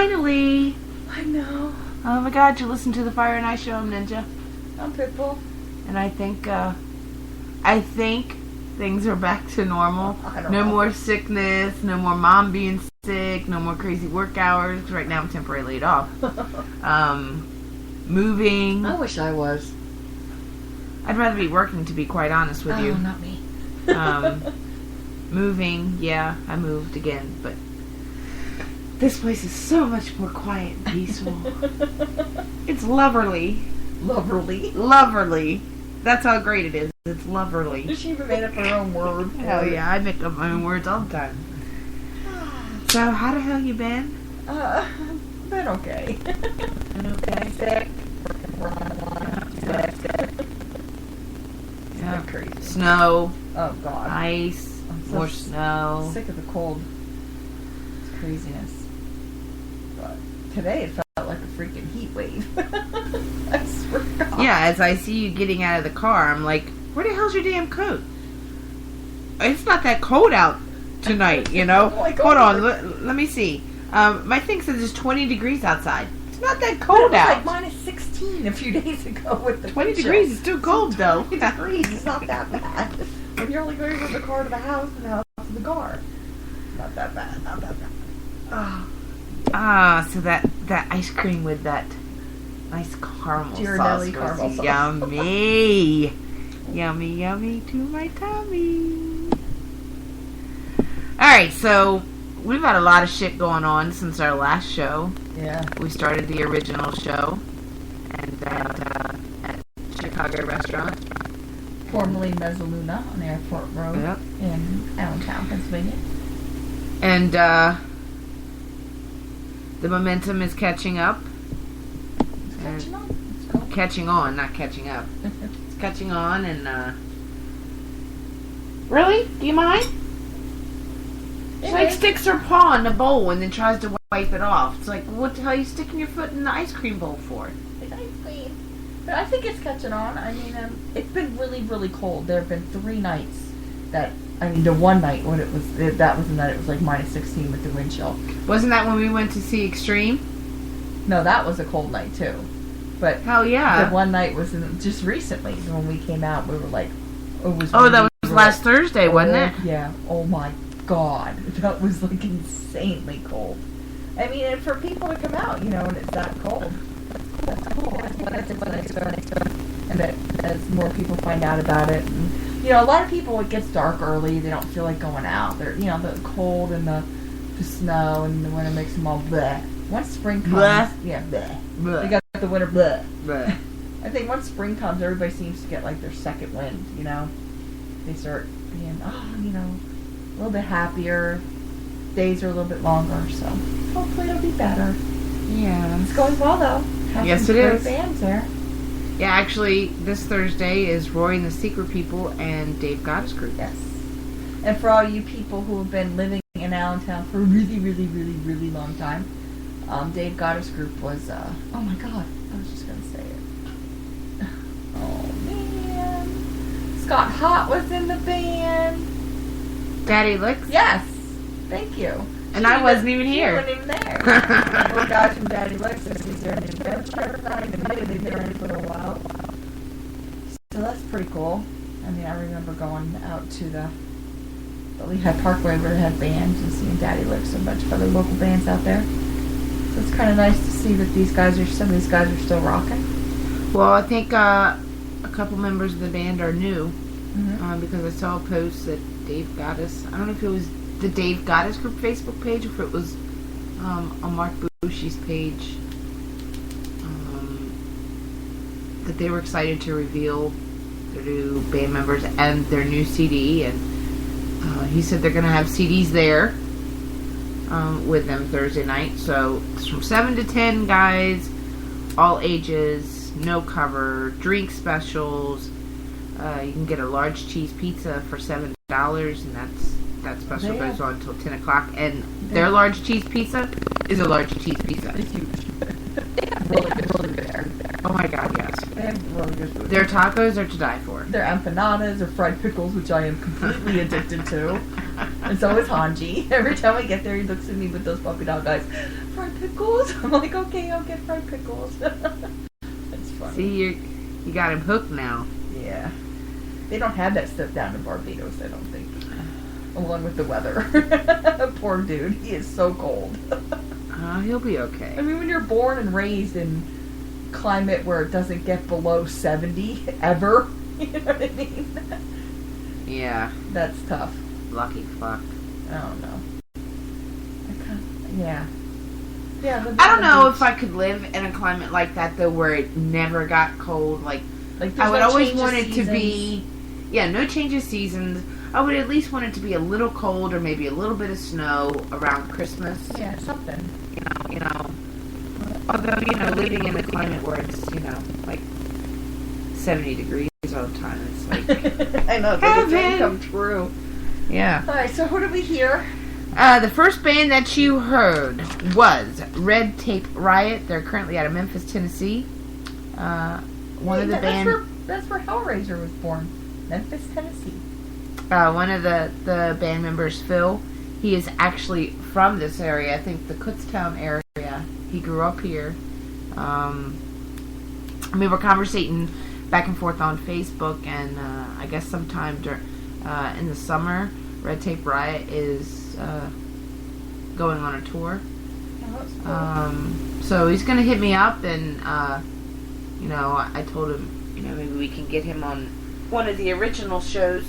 finally! I know. Oh my god, you listen to the Fire and Ice Show. I'm Ninja. I'm Pitbull. And I think things are back to normal. I don't No know. more sickness, no more mom being sick, no more crazy work hours. 'Cause right now I'm temporarily laid off. Moving. I wish I was. I'd rather be working, to be quite honest with you. not me. Moving, yeah, I moved again, but this place is so much more quiet and peaceful. It's loverly. Loverly. Loverly. That's how great it is. It's loverly. She even made up her own word. Hell yeah, I make up my own words all the time. So, how the hell you been? Been okay. Been okay? Sick. Yeah. Been crazy. Snow, Oh god. ice, I'm so more snow. Sick of the cold. It's craziness. But today it felt like a freaking heat wave. I swear to God. Yeah, as I see you getting out of the car, I'm like, where the hell's your damn coat? It's not that cold out tonight, you know? Oh my God. Hold on, let me see. My thing says it's 20 degrees outside. It's not that But it cold was out. like minus 16 a few days ago with the 20 wind chill. degrees is still cold, though. 20 degrees is not that bad. When you're only going from the car to the house and the house to the car. Not that bad, not that bad. Ah, so that ice cream with that nice caramel Ghirardelli sauce caramel was sauce. yummy. Yummy, yummy to my tummy. Alright, so we've had a lot of shit going on since our last show. Yeah. We started the original show and at Chicago Restaurant. Formerly Mezzaluna on Airport Road Yep. in Allentown, Pennsylvania. And the momentum is catching up. It's catching on. It's cool. Catching on, not catching up. It's catching on and really? Do you mind? She like sticks her paw in the bowl and then tries to wipe it off. It's like, what the hell are you sticking your foot in the ice cream bowl for? It's ice cream. But I think it's catching on. I mean, it's been really, really cold. There have been 3 nights that, I mean, the one night when that was the night it was like minus 16 with the wind chill. Wasn't that when we went to see Extreme? No, that was a cold night too. But Hell yeah. the one night was just recently when we came out. We were like, it was. Oh, that we was were last like, Thursday, wasn't it? Yeah. Oh my God, that was like insanely cold. I mean, and for people to come out, you know, and it's that cold. That's cool. And that as more people find out about it, and, you know, a lot of people, it gets dark early. They don't feel like going out. They're, you know, the cold and the snow and the winter makes them all bleh. Once spring comes, Bleh. yeah, bleh. Bleh. They got the winter bleh. Bleh. I think once spring comes, everybody seems to get like their second wind, you know? They start being, you know, a little bit happier. Days are a little bit longer, so hopefully it'll be better. Yeah. It's going well, though. Have Yes, some it great is. bands there. Yeah, actually, this Thursday is Roy and the Secret People and Dave Goddess Group. Yes. And for all you people who have been living in Allentown for a really, really, really, really long time, Dave Goddess Group was, oh my God, I was just going to say it. Oh, man. Scott Hott was in the band. Daddy Licks? Yes. Thank you. And I wasn't even here. She wasn't even there. Well, guys from Daddy Lexus, he's there in New Hampshire. Not even me. They've been there for a while. So that's pretty cool. I mean, I remember going out to the Lehigh Parkway where they had bands and seeing Daddy Licks and a bunch of other local bands out there. So it's kind of nice to see that some of these guys are still rocking. Well, I think a couple members of the band are new Mm-hmm. because I saw a post that Dave Goddess, I don't know if it was the Dave Goddess Group Facebook page or if it was on Mark Bushi's page, that they were excited to reveal their new band members and their new CD, and he said they're going to have CDs there with them Thursday night. So it's from 7 to 10 guys, all ages, no cover, drink specials. You can get a large cheese pizza for $7, and that special goes on until 10 o'clock. And their large cheese pizza is a large cheese pizza. It's huge. They have really good food there. Oh my God, yes. They have really good food. Their tacos are to die for. Their empanadas or fried pickles, which I am completely addicted to. And so is Hanji. Every time I get there, he looks at me with those puppy dog eyes. Fried pickles? I'm like, okay, I'll get fried pickles. That's funny. See, you got him hooked now. Yeah. They don't have that stuff down in Barbados, I don't think. Along with the weather. Poor dude. He is so cold. He'll be okay. I mean, when you're born and raised in climate where it doesn't get below 70 ever, you know what I mean? Yeah. That's tough. Lucky fuck. I don't know. Yeah. Yeah. I don't know if I could live in a climate like that though, where it never got cold. Like I would always want it to be, no change of seasons. I would at least want it to be a little cold or maybe a little bit of snow around Christmas. Yeah, something. You know. Although, living in a climate where it's, like 70 degrees all the time, it's like I know, heaven. the dream come true. Yeah. Alright, so who do we hear? The first band that you heard was Red Tape Riot. They're currently out of Memphis, Tennessee. One of the band. That's where Hellraiser was born. Memphis, Tennessee. One of the band members, Phil, he is actually from this area. I think the Kutztown area. He grew up here. We were conversating back and forth on Facebook, and I guess sometime in the summer, Red Tape Riot is going on a tour. Oh, that's cool. So he's going to hit me up, and I told him, maybe we can get him on one of the original shows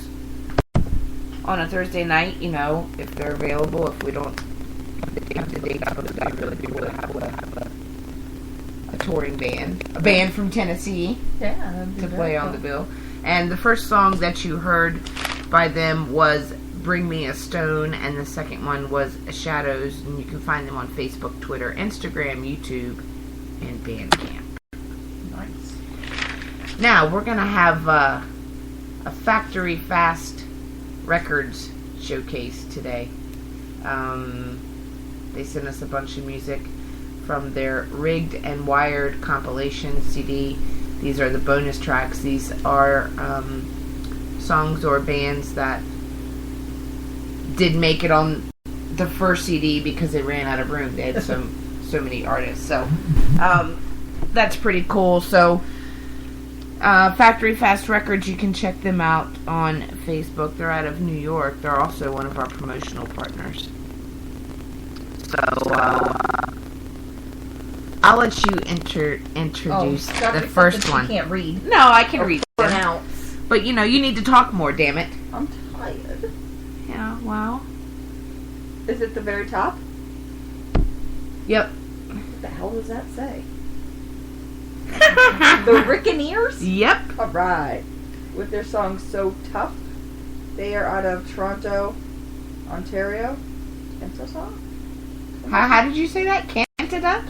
on a Thursday night, if they're available. If we don't have to date up, I really do want to have a touring band. A band from Tennessee to play on the bill. And the first song that you heard by them was Bring Me a Stone, and the second one was Shadows, and you can find them on Facebook, Twitter, Instagram, YouTube, and Bandcamp. Nice. Now, we're going to have a Factory Fast Records showcase today. They sent us a bunch of music from their Rigged and Wired compilation CD. These are the bonus tracks. These are songs or bands that did make it on the first CD because they ran out of room. They had so many artists. So that's pretty cool. So Factory Fast Records, you can check them out on Facebook. They're out of New York. They're also one of our promotional partners. So I'll let you introduce the first one. You can't read. No, I can read them. Pronounce. But you need to talk more, damn it. I'm tired. Yeah, well. Is it the very top? Yep. What the hell does that say? The Rickaneers? Yep. Alright. With their song So Tough. They are out of Toronto, Ontario. Canada? How did you say that? Canada?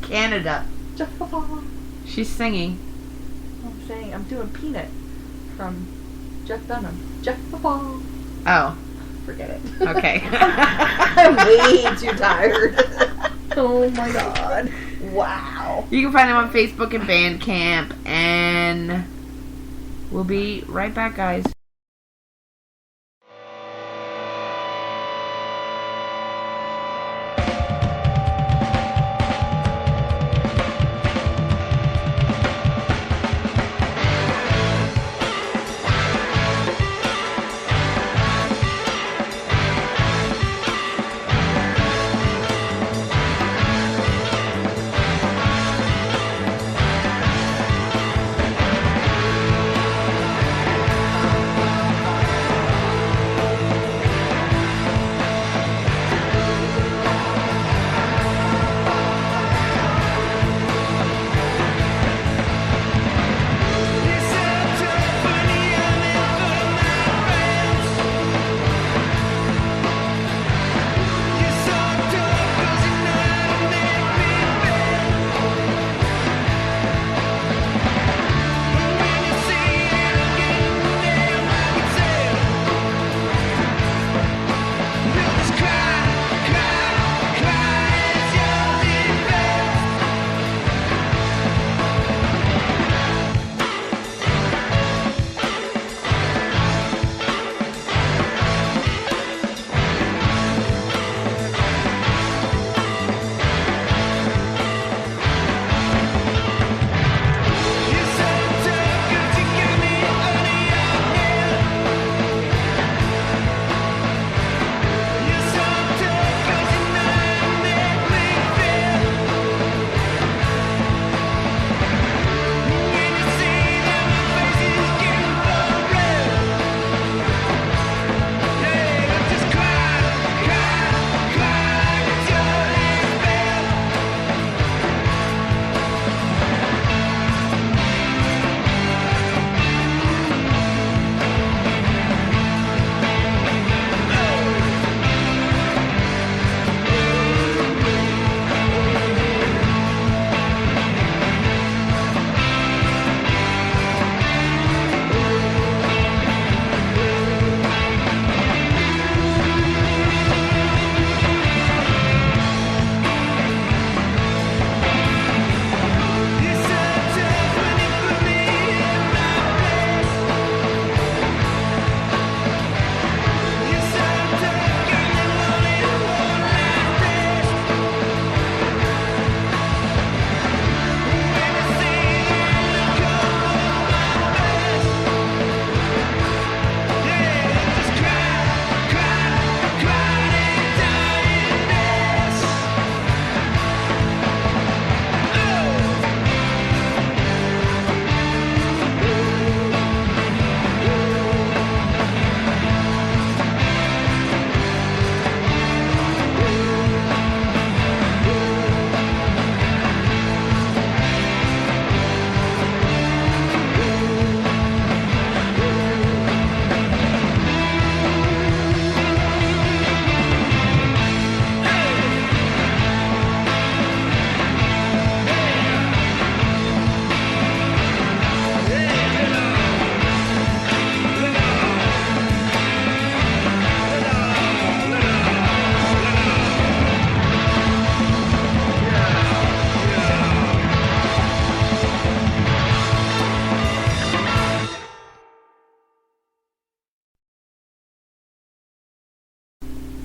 Canada. She's singing. I'm saying, I'm doing Peanut from Jeff Dunham. Oh. Forget it. Okay. I'm way too tired. Oh my god. Wow. You can find them on Facebook and Bandcamp, and we'll be right back, guys.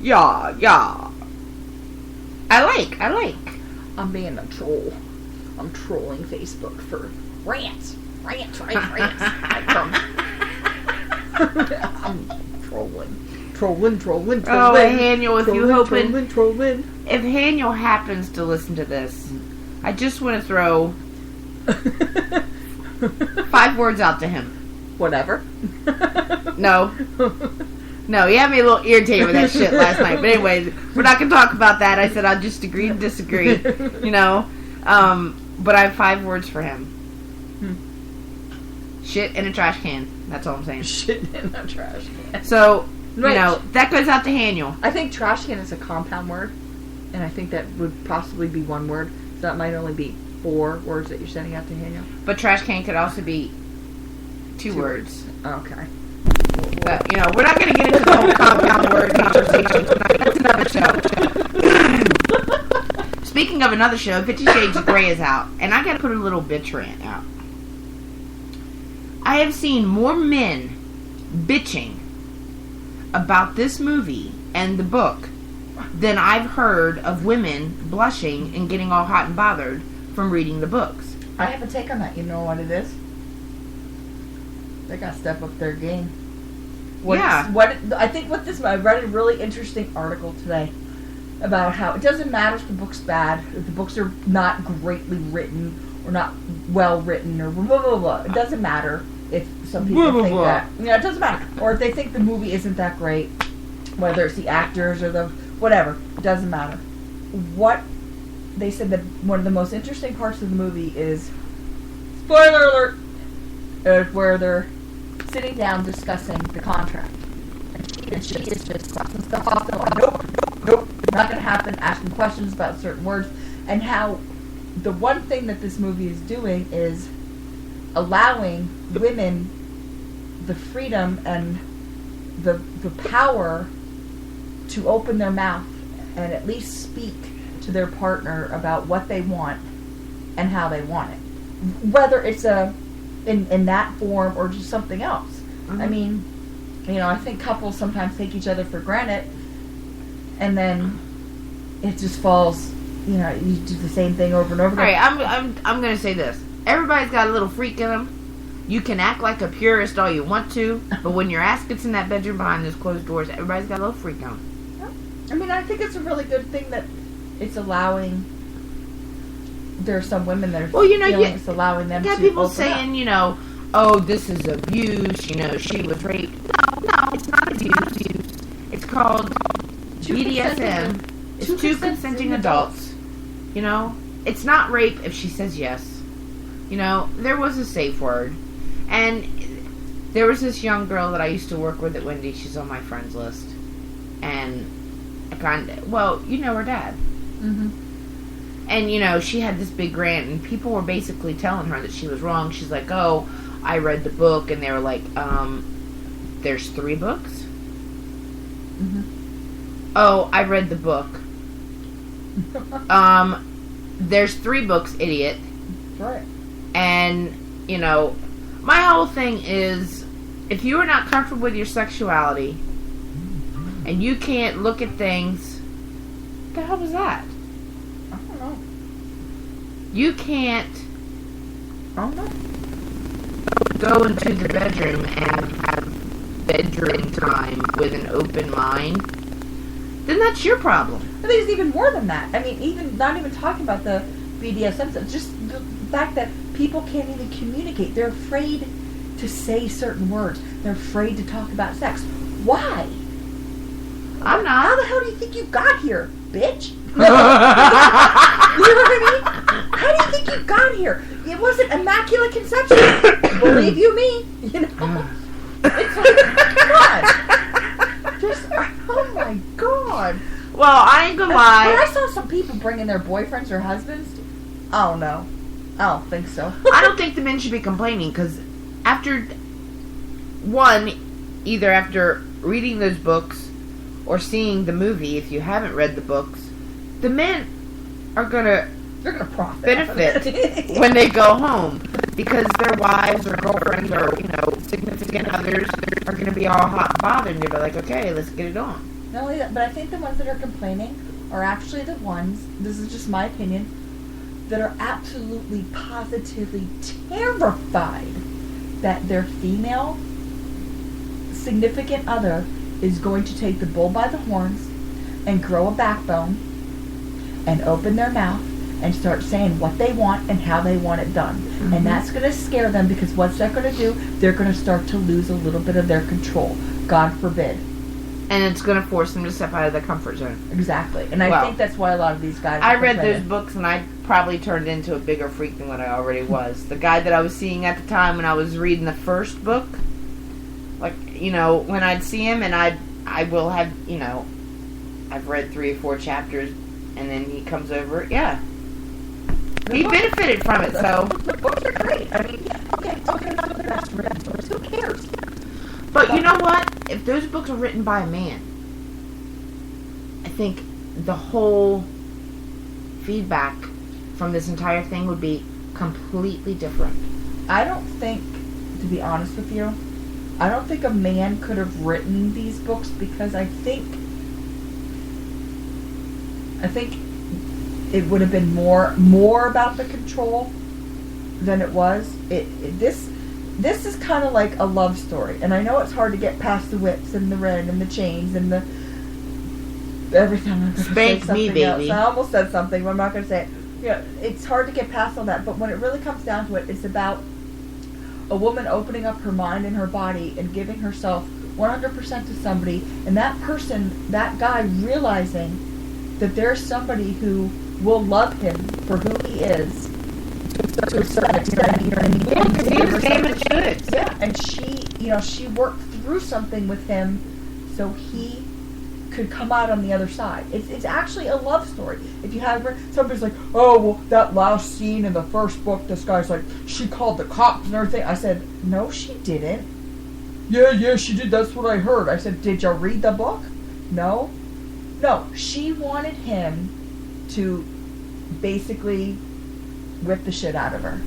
Yeah. I like. I'm being a troll. I'm trolling Facebook for rants. I'm trolling. Oh, Haniel, if you hoping, trolling. if Haniel happens to listen to this, I just want to throw 5 words out to him. Whatever. No, he had me a little irritated with that shit last night. But anyway, we're not going to talk about that. I said I'll just agree and disagree, But I have 5 words for him. Shit in a trash can. That's all I'm saying. Shit in a trash can. So, Right. that goes out to Haniel. I think trash can is a compound word, and I think that would possibly be one word. So that might only be 4 words that you're sending out to Haniel. But trash can could also be 2 words. Okay. But, we're not going to get into the whole compound word conversation tonight. That's another show. Speaking of another show, 50 Shades of Grey is out. And I got to put a little bitch rant out. I have seen more men bitching about this movie and the book than I've heard of women blushing and getting all hot and bothered from reading the books. I have a take on that. You know what it is? They gotta step up their game. I read a really interesting article today about how it doesn't matter if the book's bad, if the books are not greatly written or not well written or blah blah blah. It doesn't matter if some people think that. It doesn't matter. Or if they think the movie isn't that great, whether it's the actors or the whatever, it doesn't matter. What they said that one of the most interesting parts of the movie is, spoiler alert, where they're sitting down discussing the contract. And she is just crossing stuff off. Nope, not going to happen. Asking questions about certain words. And how the one thing that this movie is doing is allowing women the freedom and the power to open their mouth and at least speak to their partner about what they want and how they want it. Whether it's in that form or just something else. Mm-hmm. I mean, I think couples sometimes take each other for granted, and then it just falls. You do the same thing over and over again. All right, I'm gonna say this. Everybody's got a little freak in them. You can act like a purist all you want to, but when your ass gets in that bedroom behind those closed doors, everybody's got a little freak in them. I mean, I think it's a really good thing that it's allowing. There are some women that are it's allowing them to open up. People saying, oh, this is abuse, she was raped. No, it's not abuse. It's called BDSM. It's 2 consenting adults. It's not rape if she says yes. There was a safe word. And there was this young girl that I used to work with at Wendy's. She's on my friends list. And her dad. Mm-hmm. And, she had this big rant, and people were basically telling her that she was wrong. She's like, oh, I read the book, and they were like, there's 3 books? Mm-hmm. Oh, I read the book. There's 3 books, idiot. Right. And, my whole thing is, if you are not comfortable with your sexuality, and you can't look at things, what the hell was that? I don't know. You can't go into the bedroom and have bedroom time with an open mind, then that's your problem. I think it's even more than that. I mean, even not even talking about the BDSM stuff, just the fact that people can't even communicate. They're afraid to say certain words. They're afraid to talk about sex. Why? I'm not. How the hell do you think you got here, bitch? You know what I mean? How do you think you got here? It wasn't immaculate conception. Believe you me. It's like, come on. Just, oh my God. Well, I ain't gonna lie. When I saw some people bringing their boyfriends or husbands, oh no. I don't think so. I don't think the men should be complaining, because either after reading those books or seeing the movie, if you haven't read the books, the men are gonna profit benefit when they go home, because their wives or girlfriends or significant others are gonna be all hot and bothered, and they'll be like, okay, let's get it on. Not only that, but I think the ones that are complaining are actually the ones, this is just my opinion, that are absolutely positively terrified that their female significant other is going to take the bull by the horns and grow a backbone and open their mouth and start saying what they want and how they want it done. Mm-hmm. And that's going to scare them, because what's that going to do? They're going to start to lose a little bit of their control. God forbid. And it's going to force them to step out of their comfort zone. Exactly. And I Well, think that's why a lot of these guys... I are read those complaining. books and I probably turned into a bigger freak than what I already was. The guy that I was seeing at the time when I was reading the first book, like, you know, when I'd see him and I will have, you know, I've read 3 or 4 chapters and then he comes over, yeah. He benefited from it, so. The books are great. I mean, yeah, okay, talking about the best written stories. Who cares? But you know what? If those books are written by a man, I think the whole feedback from this entire thing would be completely different. I don't think, to be honest with you, I don't think a man could have written these books, because I think it would have been more about the control than it was. This is kind of like a love story, and I know it's hard to get past the whips and the red and the chains and the everything. I'm gonna say Spank me, something else. baby. I almost said something, but I'm not going to say it. Yeah, it's hard to get past all that, but when it really comes down to it, it's about a woman opening up her mind and her body and giving herself 100% to somebody, and that person, that guy, realizing that there's somebody who will love him for who he is to a certain extent. Because he was damaged goods. Yeah, and she worked through something with him so he could come out on the other side. It's actually a love story. If you have somebody's like, oh, well, that last scene in the first book, this guy's like, she called the cops and everything. I said, no, she didn't. Yeah, she did. That's what I heard. I said, did you read the book? No, she wanted him to basically whip the shit out of her.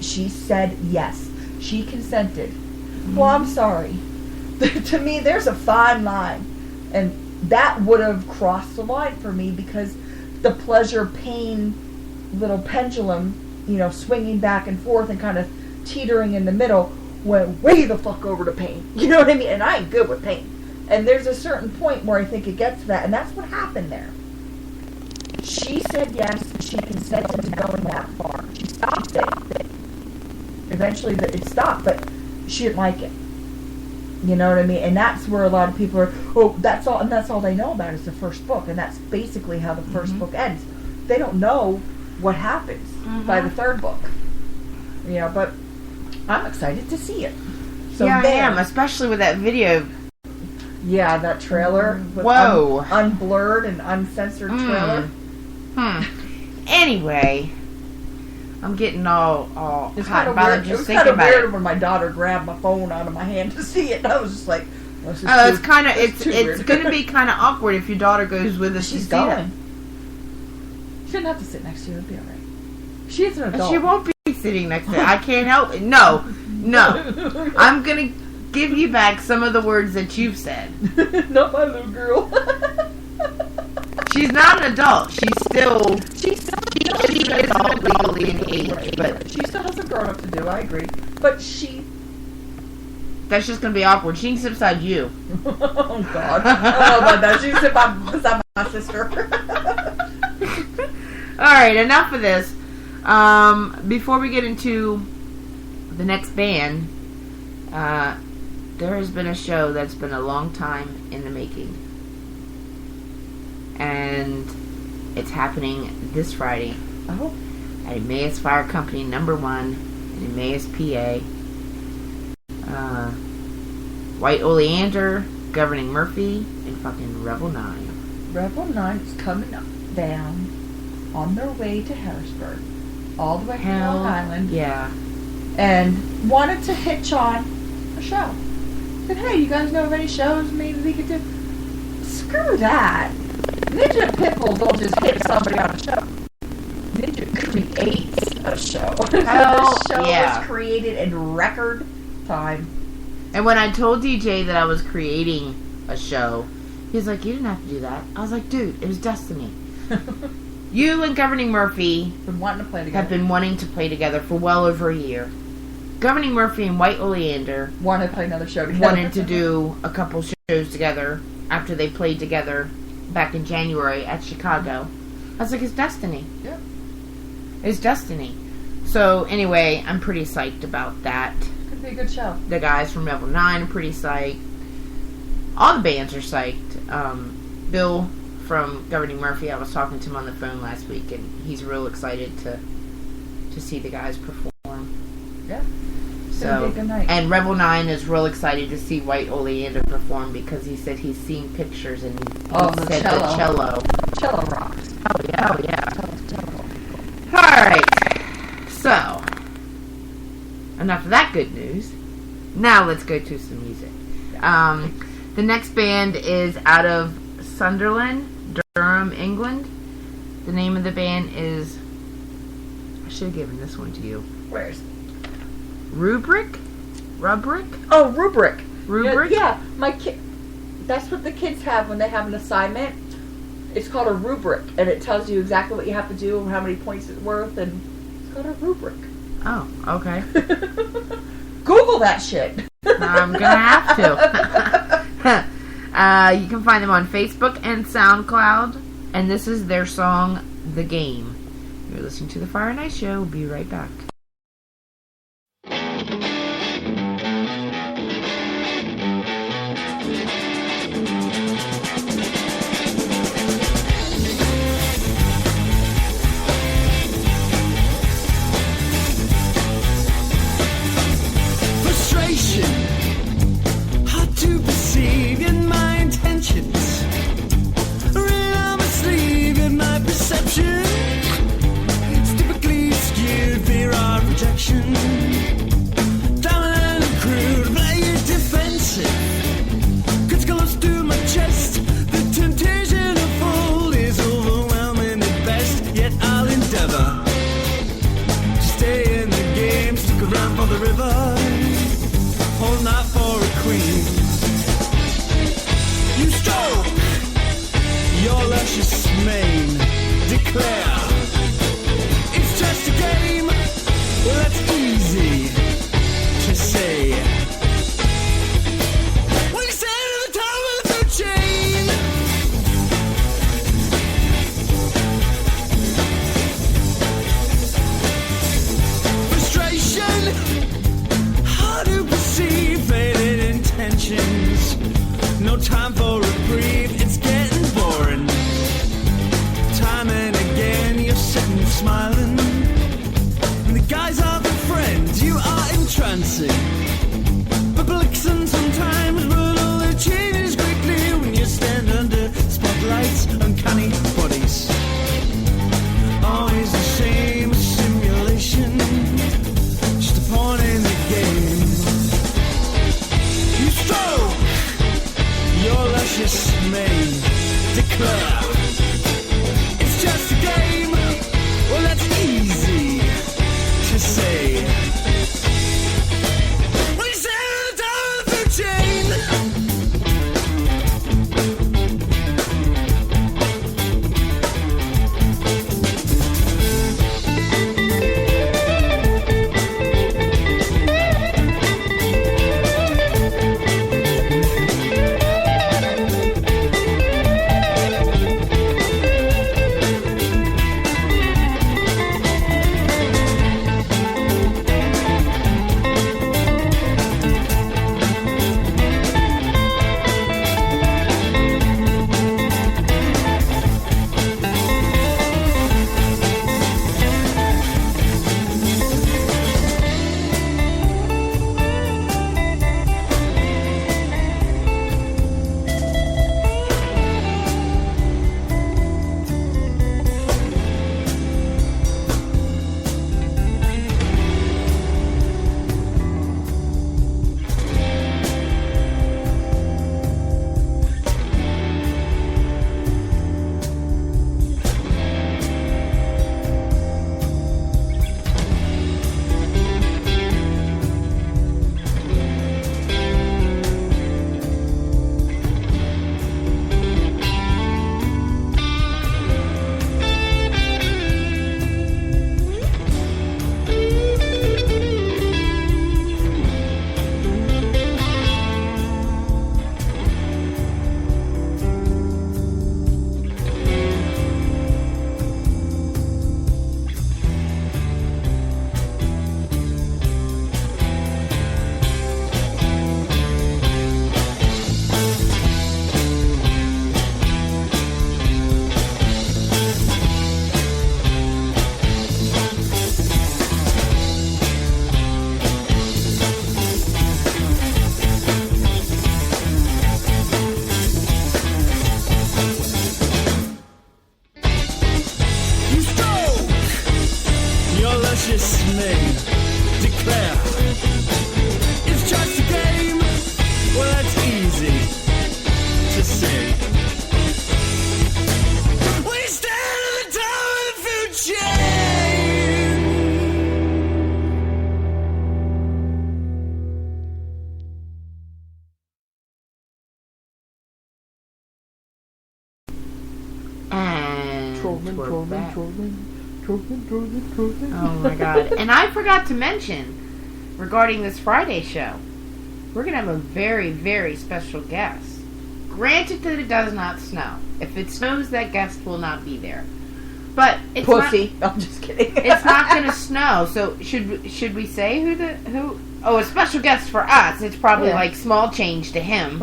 She said yes. She consented. Mm-hmm. Well, I'm sorry. To me, there's a fine line. And that would have crossed the line for me, because the pleasure-pain little pendulum, swinging back and forth and kind of teetering in the middle, went way the fuck over to pain. You know what I mean? And I ain't good with pain. And there's a certain point where I think it gets to that, and that's what happened there. She said yes, she consented to going that far. She stopped it. Eventually it stopped, but she didn't like it. You know what I mean? And that's where a lot of people are, oh, that's all they know about is the first book, and that's basically how the first book ends. They don't know what happens by the third book. But I'm excited to see it. So yeah, I am, especially with that video. Yeah, that trailer. With Whoa. Unblurred and uncensored trailer. Anyway, I'm getting all It's hot kind of about weird. it It was just kind thinking of about weird it. when my daughter grabbed my phone out of my hand to see it. And I was just like, It's going to be kind of awkward if your daughter goes with us. She's to see that. going. She doesn't have to sit next to you. It'll be all right. She is an adult. She won't be sitting next to her. I can't help it. No. I'm going to give you back some of the words that you've said. Not my little girl. She's not an adult. She is adult legally in age, but she still has some growing up to do. I agree, but that's just gonna be awkward. She can sit beside you. Oh God! Oh my God! She can sit beside my sister. All right, enough of this. Before we get into the next band, there has been a show that's been a long time in the making. And it's happening this Friday at Emmaus Fire Company #1 in Emmaus, PA. White Oleander, Governing Murphy, and fucking Rebel 9. Rebel 9 is coming down on their way to Harrisburg, all the way from Long Island. Yeah. And wanted to hitch on a show. Said, hey, you guys know of any shows maybe we could do? Screw that. Ninja and Pitbull don't just hit somebody on a show. Ninja creates a show. The show is created in record time. And when I told DJ that I was creating a show, He's like, you didn't have to do that. I was like, dude, it was destiny. You and Governing Murphy Been wanting to play together. have been wanting to play together for well over a year. Governing Murphy and White Oleander Wanted to play another show together. wanted to do a couple shows together after they played together back in January at Chicago. I was like, it's destiny. Yeah. It's destiny. So anyway, I'm pretty psyched about that. Could be a good show. The guys from Level 9 are pretty psyched. All the bands are psyched. Bill from Governing Murphy, I was talking to him on the phone last week, and he's real excited to see the guys perform. Yeah. It's So, gonna be a good night. and Rebel 9 is real excited to see White Oleander perform because he said he's seen pictures and he The said cello. the cello. Cello rocks. Oh yeah. Cello. Alright. So, enough of that good news. Now let's go to some music. The next band is out of Sunderland, Durham, England. The name of the band is... I should have given this one to you. Where's? Rubric? Oh, rubric. Rubric? Yeah, my kid. That's what the kids have when they have an assignment. It's called a rubric, and it tells you exactly what you have to do and how many points it's worth, and it's called a rubric. Oh, okay. Google that shit. I'm gonna have to. You can find them on Facebook and SoundCloud, and this is their song, The Game. You're listening to The Fire and Ice Show. We'll be right back. Frustration, hard to perceive in my intentions. Read on my sleeve in my perception. It's typically skewed fear of rejection. Dominant and crude, play it defensive. Gets close to my chest. The temptation to fall is overwhelming at best. Yet I'll endeavor to stay in the game, stick around for the river. All night for a queen. You stroke your luscious mane. Declare it's just a game. Well, that's easy to say. When you stand at the top of the food chain, frustration, hard to perceive faded intentions. No time for reprieve, it's getting boring. Time and again, you're sitting smiling. And the guys are the friends you are entrancing. Perplexing sometimes, but all that changes quickly when you stand under spotlights, uncanny bodies. Always the same simulation. Just a pawn in the game. You stroke your luscious mane. Declare it's just a game. Well, that's easy to say. When you stand at the top of the food chain. name. Declare it's just a game. Well, that's easy to say. We stand at the top of the food chain. And we're back. trolling. Oh my god. And I forgot to mention, regarding this Friday show, we're going to have a very, very special guest. Granted that it does not snow. If it snows, that guest will not be there. But it's Pussy. I'm just kidding. it's not going to snow. So should we say who? Oh, a special guest for us. It's probably like small change to him.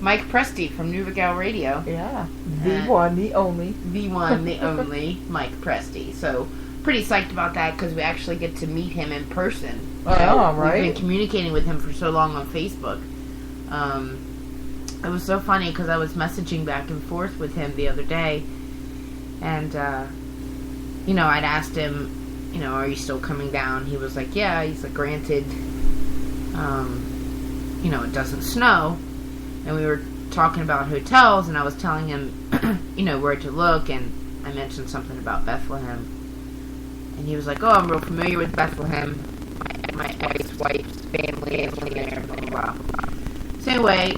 Mike Presti from Nuvagal Radio. Yeah. The one, the only. The one, the only Mike Presti. So, pretty psyched about that because we actually get to meet him in person. Right. We've been communicating with him for so long on Facebook. It was so funny because I was messaging back and forth with him the other day. And, I'd asked him, are you still coming down? He was like, yeah. He's like, granted, it doesn't snow. And we were talking about hotels, and I was telling him, where to look, and I mentioned something about Bethlehem. And he was like, oh, I'm real familiar with Bethlehem. My ex-wife's family is there, blah, blah, blah. So anyway,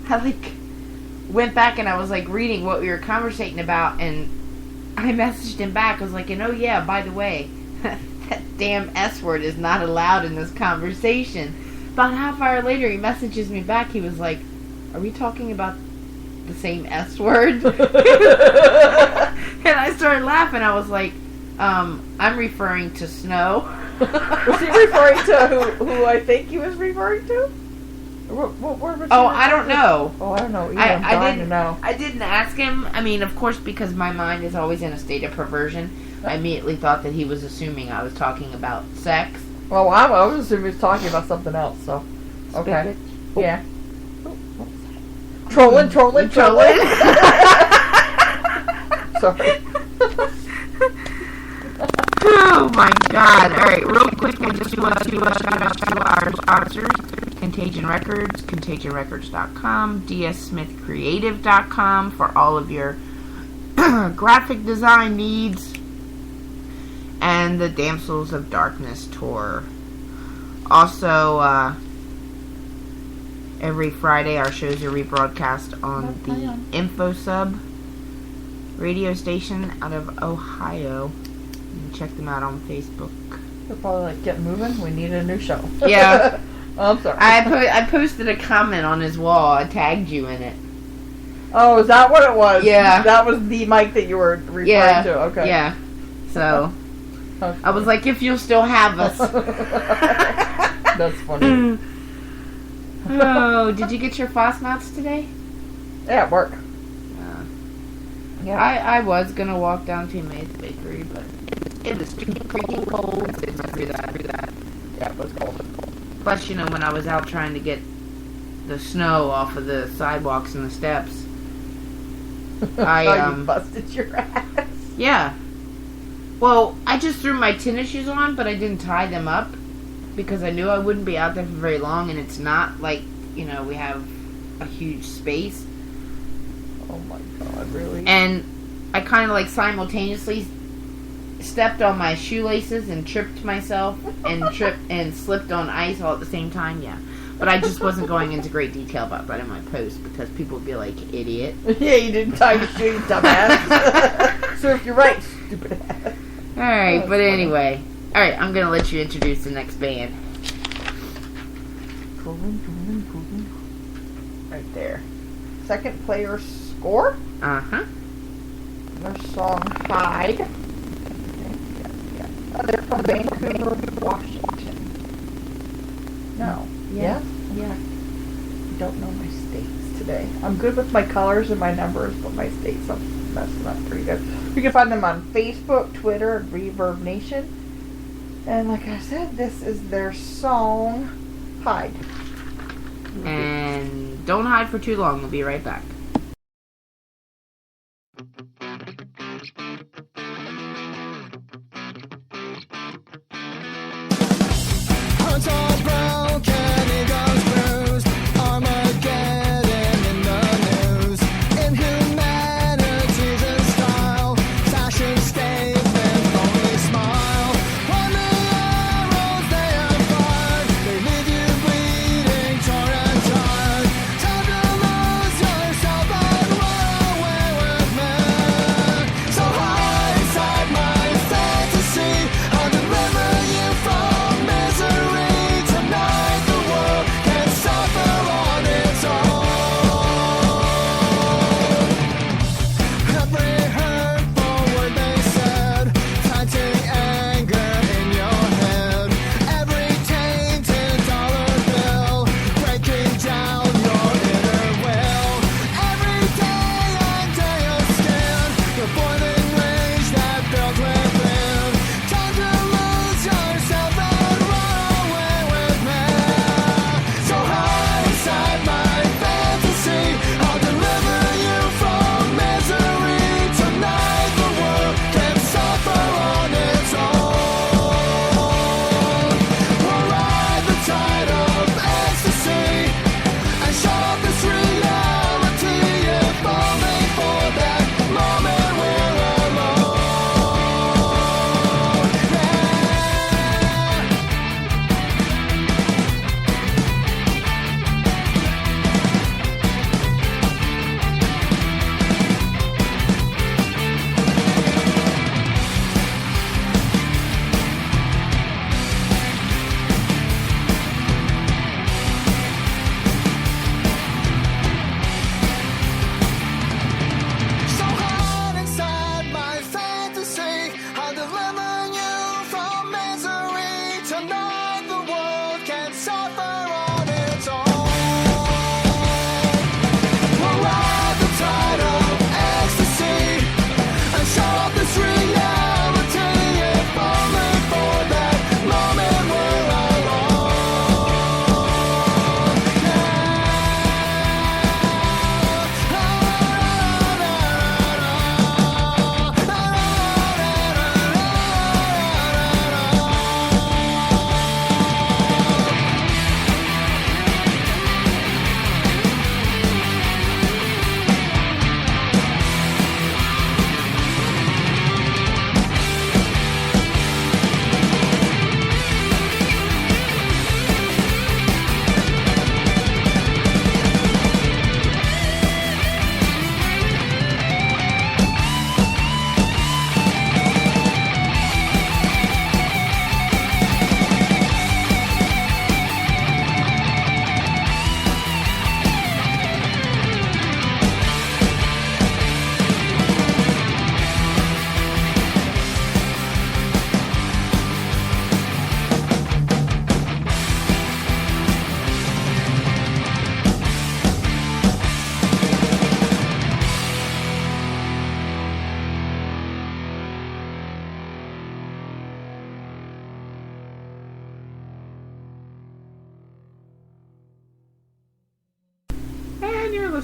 I, went back and I was, reading what we were conversating about, and I messaged him back. I was like, oh, yeah, by the way, that damn S word is not allowed in this conversation. About a half hour later, he messages me back. He was like, are we talking about the same S word? And I started laughing. I was like, I'm referring to snow. Was he referring to who I think he was referring to? What word was he I don't know. Oh, I don't know either. I'm dying to know. I didn't ask him. I mean, of course, because my mind is always in a state of perversion, I immediately thought that he was assuming I was talking about sex. Well, I was assuming he was talking about something else, so. Okay. Yeah. Trolling. Sorry. Oh my god. Alright, real quick, I just want to shout out to our sponsors. Contagion Records, ContagionRecords.com, DSSmithCreative.com for all of your graphic design needs, and the Damsels of Darkness tour. Also, every Friday our shows are rebroadcast on the InfoSub radio station out of Ohio. You can check them out on Facebook. They're probably like, get moving, we need a new show. Yeah. Oh, I'm sorry. I posted a comment on his wall. I tagged you in it. Oh, is that what it was? Yeah. That was the mic that you were referring to. Okay. Yeah. So, Okay. I was like, if you'll still have us. That's funny. Oh, did you get your Fosnauts today? Yeah, at work. Yeah. I was going to walk down to May's Bakery, but it was freaking cold. I didn't do that. Yeah, it was cold. Plus, when I was out trying to get the snow off of the sidewalks and the steps, you busted your ass. Yeah. Well, I just threw my tennis shoes on, but I didn't tie them up because I knew I wouldn't be out there for very long, and it's not like, we have a huge space. Oh my god, really? And I kind of simultaneously stepped on my shoelaces and tripped myself and slipped on ice all at the same time. Yeah. But I just wasn't going into great detail about that in my post because people would be like, idiot. Yeah, you didn't tie your shoes, dumbass. So if you're right, stupid ass. Alright, but anyway. Alright, I'm going to let you introduce the next band. Right there. Second player score. Uh-huh. Their song Hide. They're from Vancouver, Washington. No. Yeah. Yeah. I don't know my states today. I'm good with my colors and my numbers, but my states I'm messing up pretty good. You can find them on Facebook, Twitter, and Reverb Nation. And like I said, this is their song Hide. And don't hide for too long. We'll be right back.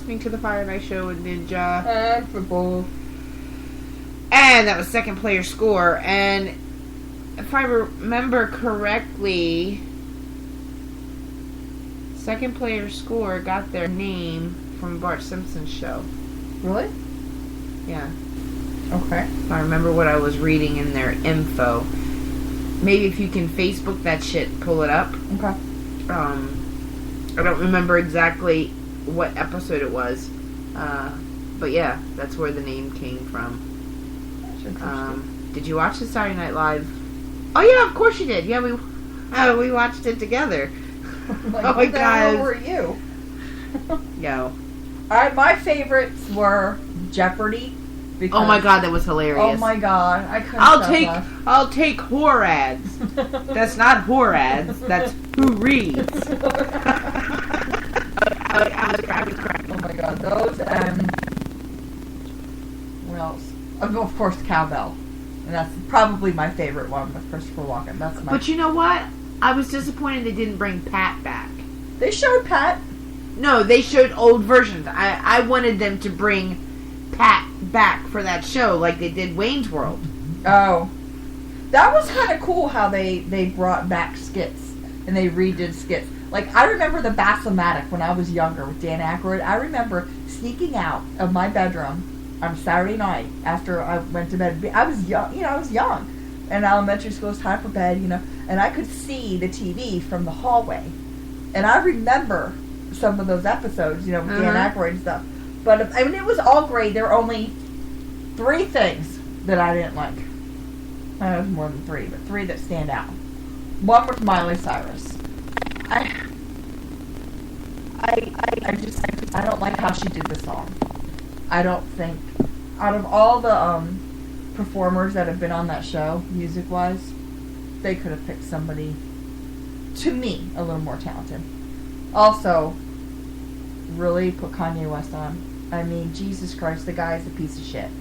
listening to the Fire Night Show with Ninja. And football. And that was second player score. And if I remember correctly, second player score got their name from Bart Simpson's show. Really? Yeah. Okay. If I remember what I was reading in their info. Maybe if you can Facebook that shit, pull it up. Okay. I don't remember exactly what episode it was. But yeah, that's where the name came from. That's interesting. Did you watch the Saturday Night Live? Oh yeah, of course you did. Yeah, we watched it together. Like, oh my what the hell God. were you? Yo. My favorites were Jeopardy. Because, Oh my God, that was hilarious. Oh my God, I couldn't stop laughing. I'll take whore ads. That's not whore ads. That's who reads. I was cracking. Oh my God, those and what else? Of course, Cowbell, and that's probably my favorite one with Christopher Walken. That's my. But you know what? I was disappointed they didn't bring Pat back. They showed Pat. No, they showed old versions. I wanted them to bring Pat back for that show like they did Wayne's World. Oh, that was kind of cool how they brought back skits and they redid skits. Like, I remember the Bassomatic when I was younger with Dan Aykroyd. I remember sneaking out of my bedroom on Saturday night after I went to bed. I was young, I was young. And elementary school was time for bed, and I could see the TV from the hallway. And I remember some of those episodes, with Dan Aykroyd and stuff. But, I mean, it was all great. There were only 3 things that I didn't like. It was more than 3, but 3 that stand out. One was Miley Cyrus. I don't like how she did the song. I don't think, out of all the performers that have been on that show, music-wise, they could have picked somebody, to me, a little more talented. Also, really put Kanye West on. I mean, Jesus Christ, the guy is a piece of shit.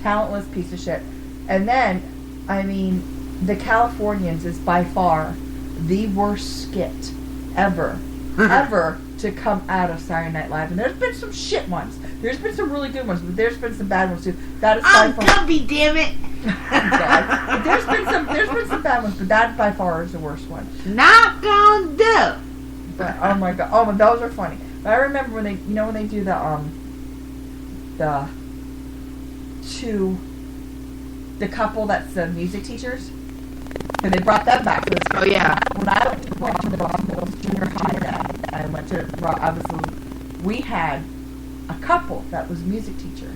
Talentless piece of shit. And then, I mean, The Californians is by far the worst skit ever to come out of Saturday Night Live. And there's been some shit ones. There's been some really good ones, but there's been some bad ones too. That is I'm by far. Gumby, damn it! But there's been some bad ones, but that by far is the worst one. Not gonna do. But oh my God, those are funny. But I remember when they, when they do the couple that's the music teachers, and they brought them back to the school. Oh yeah. When I went to the Boston junior high, that I went to, we had a couple that was a music teacher,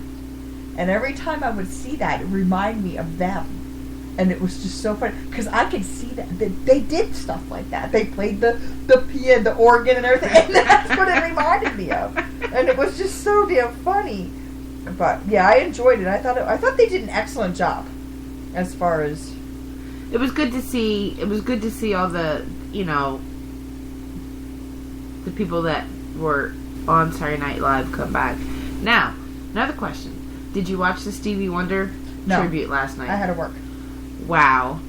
and every time I would see that, it reminded me of them, and it was just so funny because I could see that they did stuff like that. They played the piano, the organ, and everything, and that's what it reminded me of, and it was just so damn funny. But yeah, I enjoyed it. I thought they did an excellent job as far as. It was good to see. It was good to see all the the people that were on Saturday Night Live come back. Now, another question: did you watch the Stevie Wonder tribute last night? I had to work. Wow.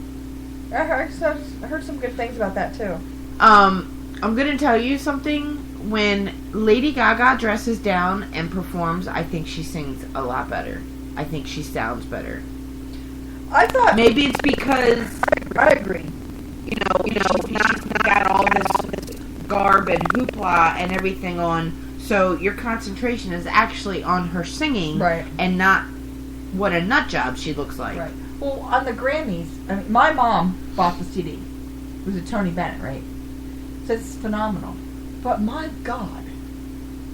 I heard some good things about that too. I'm gonna tell you something. When Lady Gaga dresses down and performs, I think she sings a lot better. I think she sounds better. I thought maybe it's because I agree. She's not got all this garb and hoopla and everything on, so your concentration is actually on her singing, right, and not what a nut job she looks like. Right. Well, on the Grammys, I mean, my mom bought the CD. It was a Tony Bennett, right? Says it's phenomenal. But my God,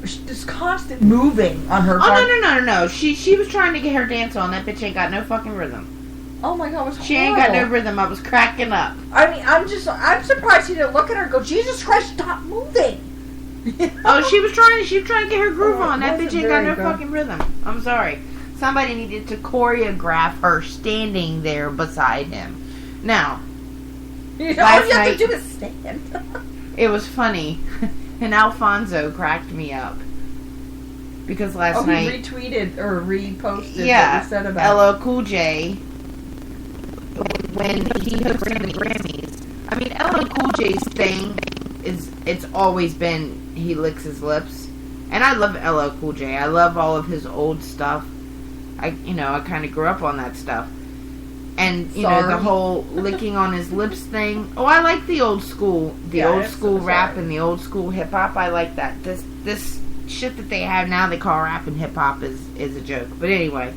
this constant moving on her. Oh no! She was trying to get her dance on. That bitch ain't got no fucking rhythm. Oh my God, it was horrible. She ain't got no rhythm. I was cracking up. I mean, I'm surprised he didn't look at her and go, Jesus Christ, stop moving. Oh, she was trying to get her groove on. That bitch ain't got no fucking rhythm. I'm sorry. Somebody needed to choreograph her standing there beside him. Now, all you have to do is stand. It was funny. And Alfonso cracked me up. Because last night... he retweeted or reposted what we said about LL Cool J, when he hosted the Grammys. I mean, LL Cool J's thing is, it's always been he licks his lips. And I love LL Cool J. I love all of his old stuff. I kind of grew up on that stuff. And, the whole licking on his lips thing. Oh, I like the old school. Old school rap and the old school hip-hop. I like that. This shit that they have now they call rap and hip-hop is a joke. But anyway.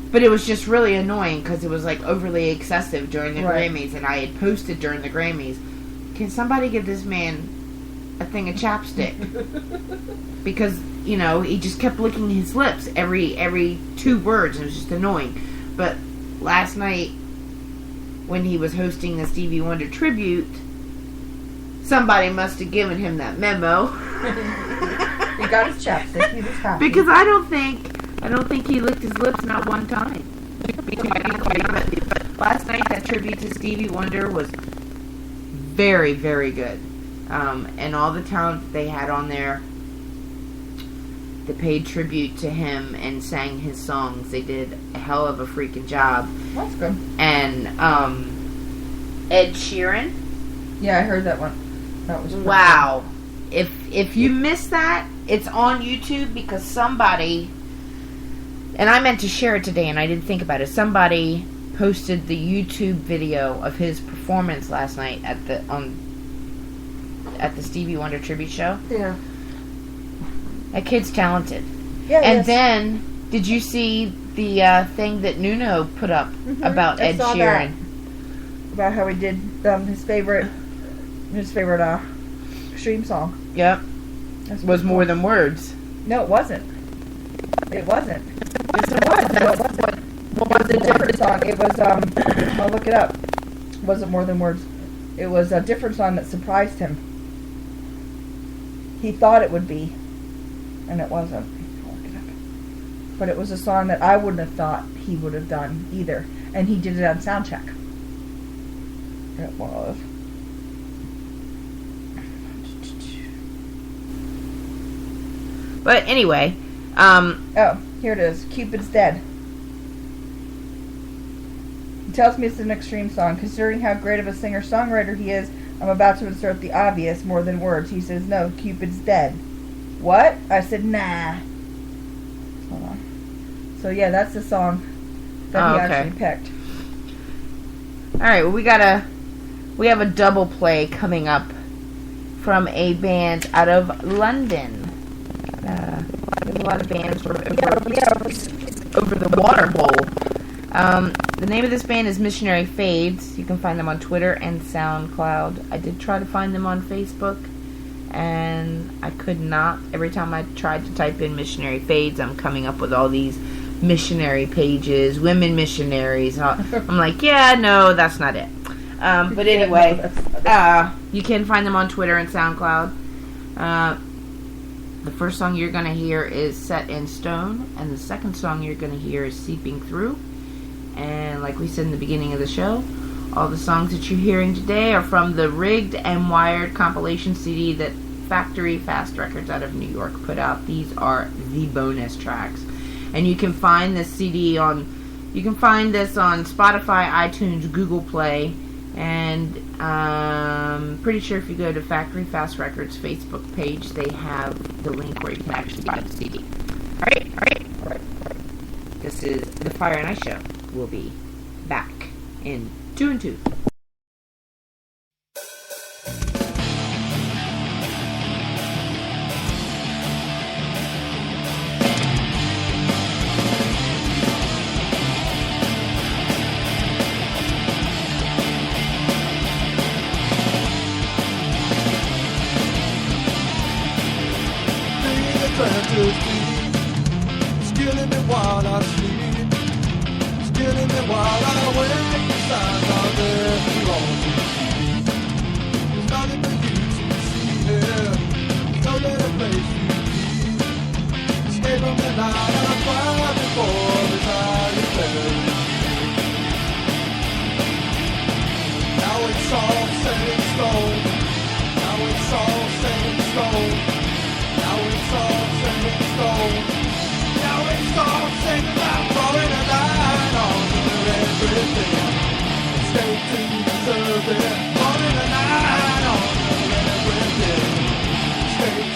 But it was just really annoying because it was, like, overly excessive during the Grammys. And I had posted during the Grammys, can somebody give this man a thing of chapstick? Because, he just kept licking his lips every 2 words. It was just annoying. But last night, when he was hosting the Stevie Wonder tribute, somebody must have given him that memo. He got his chapstick. He was happy. Because I don't think he licked his lips not one time. But last night, that tribute to Stevie Wonder was very, very good. And all the talent that they had on there, they paid tribute to him and sang his songs. They did a hell of a freaking job. That's good. And Ed Sheeran. Yeah, I heard that one. That was wow. Good. If you missed that, it's on YouTube because somebody, and I meant to share it today and I didn't think about it. Somebody posted the YouTube video of his performance last night at the Stevie Wonder tribute show. Yeah. That kid's talented. Yeah. And then, did you see the thing that Nuno put up about Ed Sheeran? About how he did his favorite Extreme song. Yep. Was More Than Words. No, it wasn't. It wasn't. Yes, it was. No, it wasn't. What was a different song? It was, I'll look it up. It wasn't More Than Words. It was a different song that surprised him. He thought it would be, and it wasn't. I'll look it up. But it was a song that I wouldn't have thought he would have done either. And he did it on Soundcheck. It was. But anyway, oh, here it is. Cupid's Dead. He tells me it's an extreme song. Considering how great of a singer-songwriter he is, I'm about to insert the obvious, More Than Words. He says, no, Cupid's dead. What? I said, nah. Hold on. So, yeah, that's the song that he actually picked. Alright, well, we have a double play coming up from a band out of London. There's a lot of bands over the water bowl. The name of this band is Missionary Fades. You can find them on Twitter and SoundCloud. I did try to find them on Facebook, and I could not. Every time I tried to type in Missionary Fades, I'm coming up with all these missionary pages, women missionaries. I'm like, yeah, no, that's not it. But anyway, you can find them on Twitter and SoundCloud. The first song you're going to hear is Set in Stone, and the second song you're going to hear is Seeping Through. And like we said in the beginning of the show, all the songs that you're hearing today are from the Rigged and Wired compilation CD that Factory Fast Records out of New York put out. These are the bonus tracks. And you can find this CD on Spotify, iTunes, Google Play, and pretty sure if you go to Factory Fast Records Facebook page, they have the link where you can actually buy the CD. All right. This is the Fire and Ice Show. We'll be back in 2 and 2. Killing me while I sleep, killing me while I wake. The signs are there for all to see. There's nothing for you to see here. There's no better place to be. Escape from the night I fire before the tide is buried. Now it's all set in stone. Now it's all set in stone. Now it's all set in stone. Now it's all said and I'm drawing a line on everything. Stay to deserve it. Drawing a line on everything. Stay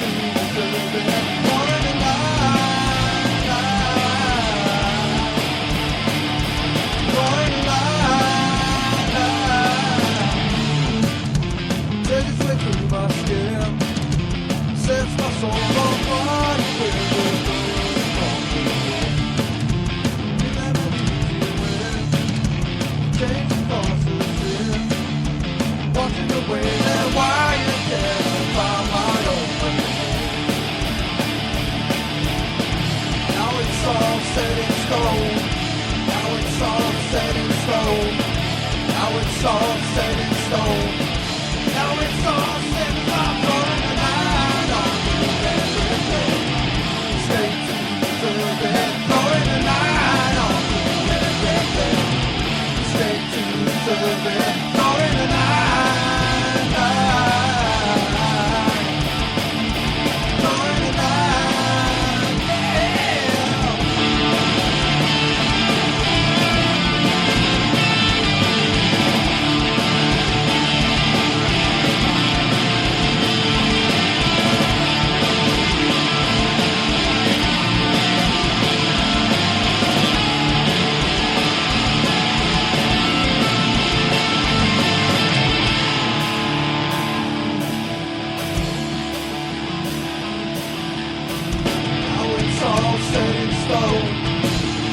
it's all set in stone.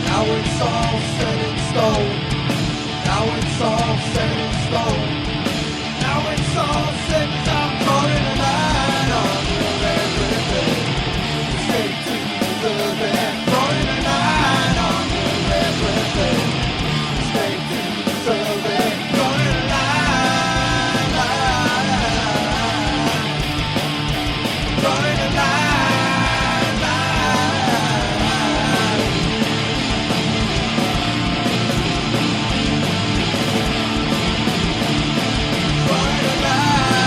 Now it's all set in stone. Now it's all set in stone. Now it's all set. 'Cause I'm drawing a line under everything. Stay to the bed. Drawing a line under everything. Stay to the bed. Drawing a line, drawing a line, drawing a line.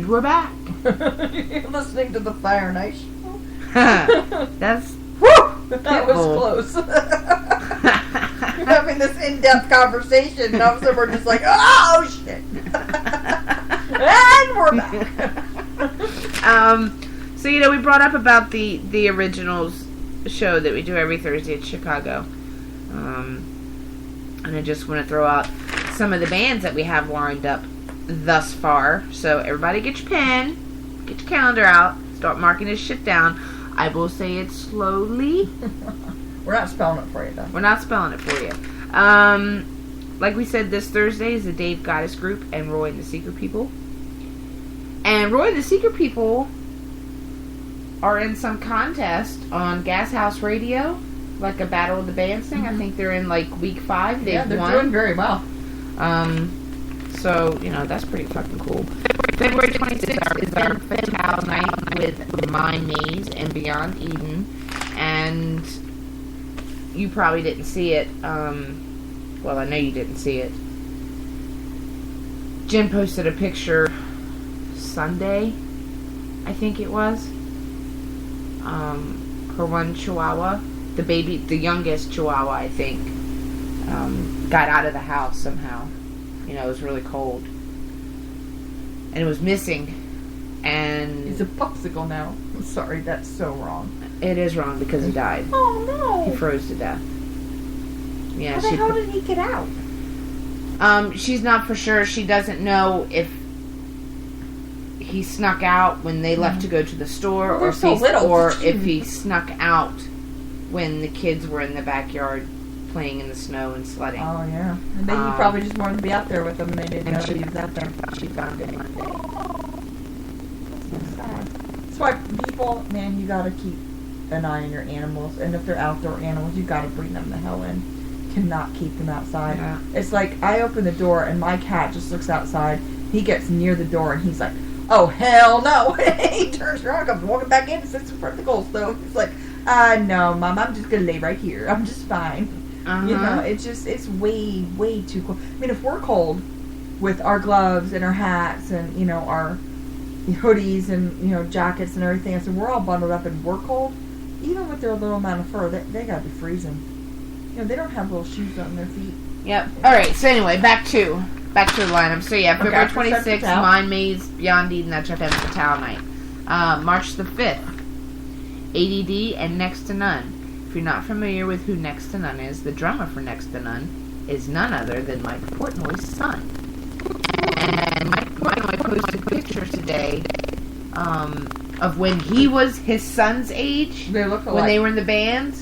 And we're back. You're listening to the Fire and Ice Show. That's Woo! That Pitbull. was close. We're having this in-depth conversation, and all of a sudden we're just like, oh shit! And we're back. So we brought up about the originals show that we do every Thursday at Chicago, and I just want to throw out some of the bands that we have lined up thus far. So everybody, get your pen, get your calendar out, start marking this shit down. I will say it slowly. We're not spelling it for you, though. We're not spelling it for you. Like we said, this Thursday is the Dave Goddess Group and Roy and the Secret People. And Roy and the Secret People are in some contest on Gas House Radio, like a Battle of the Bands thing. I think they're in like week 5. They're doing very well. So, that's pretty fucking cool. February 26th is our Fatal Night with Mind Maze and Beyond Eden. And you probably didn't see it. Well, I know you didn't see it. Jen posted a picture Sunday, I think it was. Her one Chihuahua, the youngest Chihuahua, I think, got out of the house somehow. It was really cold. And it was missing. And He's a popsicle now. I'm sorry, that's so wrong. it is wrong because he died. Oh no! He froze to death. Yeah, How the hell did he get out? She's not for sure. She doesn't know if he snuck out when they left to go to the store, Well, or they're if so little. he snuck out when the kids were in the backyard playing in the snow and sledding. Oh yeah. And then he probably just wanted to be out there with them, and they didn't know he was out there. She found him one day. Sad. That's why people, man, you gotta keep an eye on your animals, and if they're outdoor animals, you gotta bring them the hell in. Cannot keep them outside. Yeah. It's like I open the door and my cat just looks outside. He gets near the door and he's like, "Oh hell no!" He turns around, comes walking back in, and sits in front of the goal stove. He's like, "No, Mom, I'm just gonna lay right here. I'm just fine." It's way too cold. I mean, if we're cold with our gloves and our hats and our hoodies and jackets and everything, so we're all bundled up and we're cold. Even with their little amount of fur, they gotta be freezing. They don't have little shoes on their feet. Yep. All right. So anyway, back to the lineup. So yeah, February 26th, Mind Maze, Beyond Eden. That's our Fatal Night. March the 5th, ADD and Next to None. If you're not familiar with who Next to None is, the drummer for Next to None is none other than Mike Portnoy's son. And Mike Portnoy posted pictures today of when he was his son's age. They look alike. When they were in the band.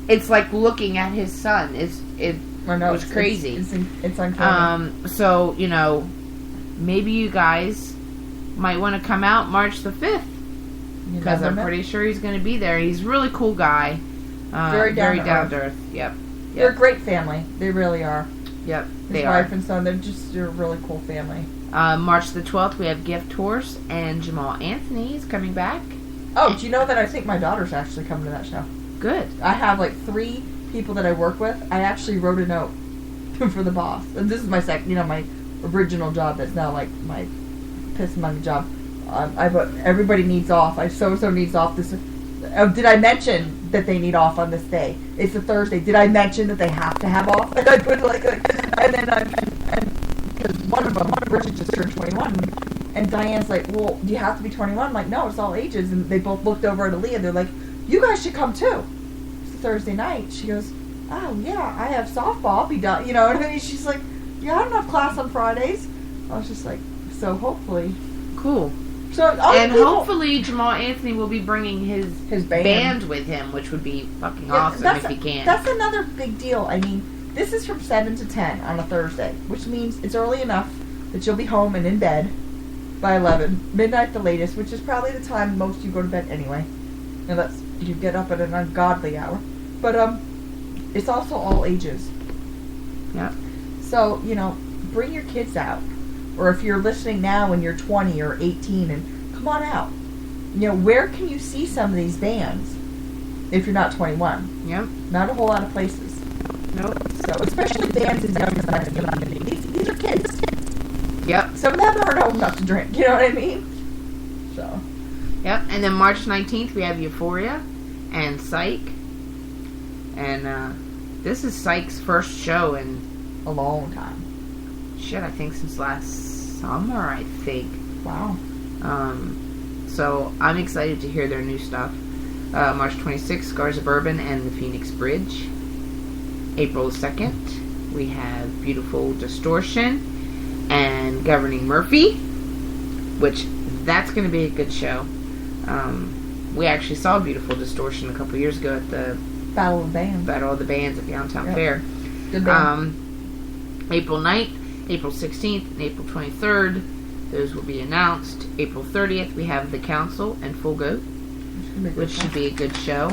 It's like looking at his son. It was crazy. It's uncanny. So, maybe you guys might want to come out March the 5th. Because I'm pretty sure he's going to be there. He's a really cool guy. Very down to earth. Yep. They're a great family. They really are. Yep. His wife and son, they're a really cool family. March the 12th, we have Gift Horse, and Jamal Anthony is coming back. Oh, do you know that I think my daughter's actually coming to that show? Good. I have like 3 people that I work with. I actually wrote a note for the boss. And this is my my original job that's now like my piss money job. I put everybody needs off. So-and-so needs off this. Did I mention that they need off on this day? It's a Thursday. Did I mention that they have to have off? And I put and then because one of them, Bridget just turned 21, and Diane's like, "Well, do you have to be 21?" I'm like, "No, it's all ages." And they both looked over at Aaliyah. They're like, "You guys should come too." It's a Thursday night. She goes, "Oh yeah, I have softball. I'll be done." And she's like, "Yeah, I don't have class on Fridays." I was just like, so hopefully, cool. So hopefully Jamal Anthony will be bringing his band with him, which would be fucking awesome if he can. That's another big deal. I mean, this is from 7 to 10 on a Thursday, which means it's early enough that you'll be home and in bed by 11, midnight the latest, which is probably the time most of you go to bed anyway, unless you get up at an ungodly hour. But it's also all ages. Yeah. So bring your kids out. Or if you're listening now and you're 20 or 18, and come on out. Where can you see some of these bands if you're not 21? Yep. Not a whole lot of places. Nope. So, especially bands as young as I am. These are kids. Yep. Some of them aren't old enough to drink. You know what I mean? So. Yep. And then March 19th, we have Euphoria and Psych. And this is Psych's first show in A long time. shit, I think since last summer, I think. Wow. So I'm excited to hear their new stuff. March 26th, Scars of Bourbon and the Phoenix Bridge. April 2nd, we have Beautiful Distortion and Governing Murphy, which that's going to be a good show. We actually saw Beautiful Distortion a couple years ago at the Battle of the Bands. Battle of the Bands at the Downtown Yep. Fair. Good band. April 9th, April 16th, and April 23rd. Those will be announced. April 30th, we have The Council and Full Goat, which should be a good show.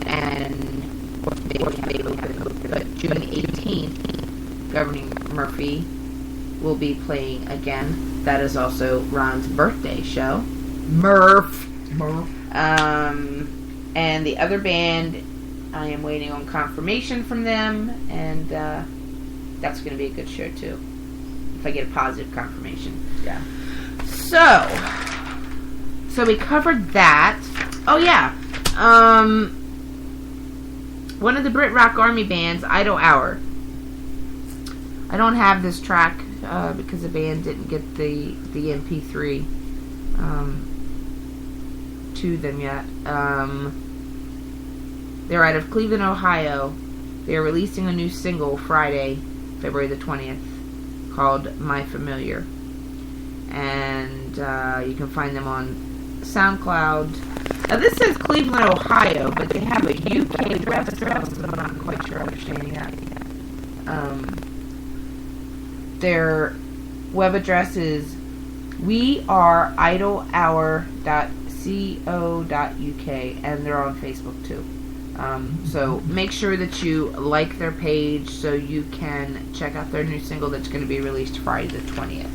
And but June 18th, Governing Murphy will be playing again. That is also Ron's birthday show. Murph. And the other band, I am waiting on confirmation from them, and that's going to be a good show too, if I get a positive confirmation. Yeah. So we covered that. Oh yeah, one of the Brit Rock Army bands, Idle Hour. I don't have this track because the band didn't get the MP3 to them yet. They're out of Cleveland, Ohio. They're releasing a new single Friday, February the 20th, called My Familiar. And you can find them on SoundCloud. Now this says Cleveland, Ohio, but they have a UK web address, so I'm not quite sure understanding that. Their web address is weareidlehour.co.uk, and they're on Facebook too. So make sure that you like their page so you can check out their new single that's going to be released Friday the 20th.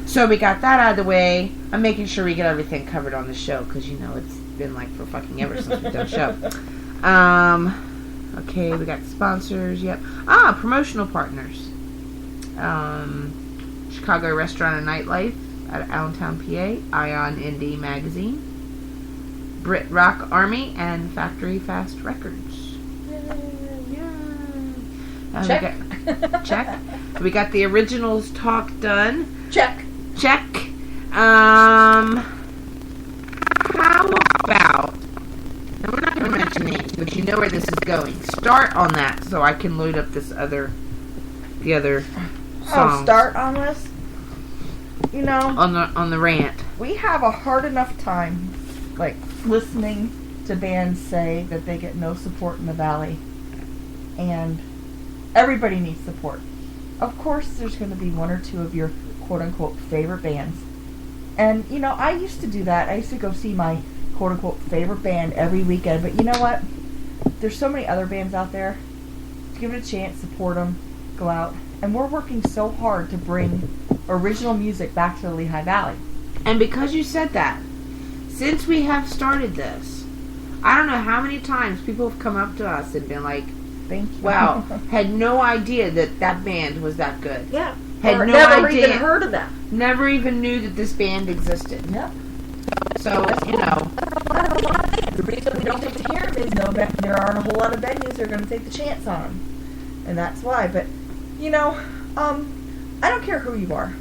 So we got that out of the way. I'm making sure we get everything covered on the show because, you know, it's been like for fucking ever since we've done a show. Okay, we got sponsors. Yep. Promotional partners. Chicago Restaurant and Nightlife out of Allentown, PA. Ion Indie Magazine. Brit Rock Army and Factory Fast Records. Check. Check. We got the originals talk done. Check. Check. How about, and we're not going to mention names, but you know where this is going. Start on that so I can load up the other songs. Oh, start on this? You know, on the rant. we have a hard enough time, like, listening to bands say that they get no support in the Valley. And everybody needs support. Of course, there's going to be one or two of your quote-unquote favorite bands. And, you know, I used to do that. I used to go see my quote-unquote favorite band every weekend. But you know what? There's so many other bands out there. Give it a chance, support them, go out. And we're working so hard to bring original music back to the Lehigh Valley. And because you said that, since we have started this, I don't know how many times people have come up to us and been like, Thank you. wow, had no idea that band was that good. Yeah. Had Or no never idea. even heard of them. Never even knew that this band existed. Yep. So, you know. The reason we don't get to hear them is there aren't a whole lot of venues that are going to take the chance on them. And that's why. But, you know, I don't care who you are.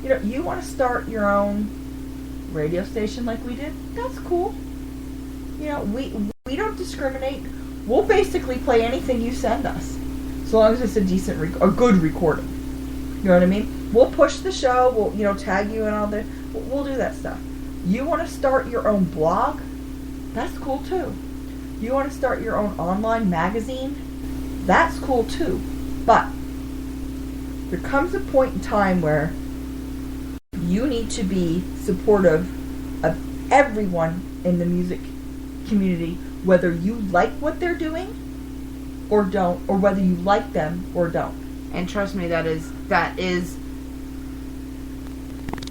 You know, you want to start your own radio station like we did? That's cool. You know, we don't discriminate. We'll basically play anything you send us. So long as it's a decent, a good recording. You know what I mean? We'll push the show. We'll, you know, tag you and all that. We'll do that stuff. You want to start your own blog? That's cool too. You want to start your own online magazine? That's cool too. But there comes a point in time where you need to be supportive of everyone in the music community, whether you like what they're doing or don't, or whether you like them or don't. And trust me, that is,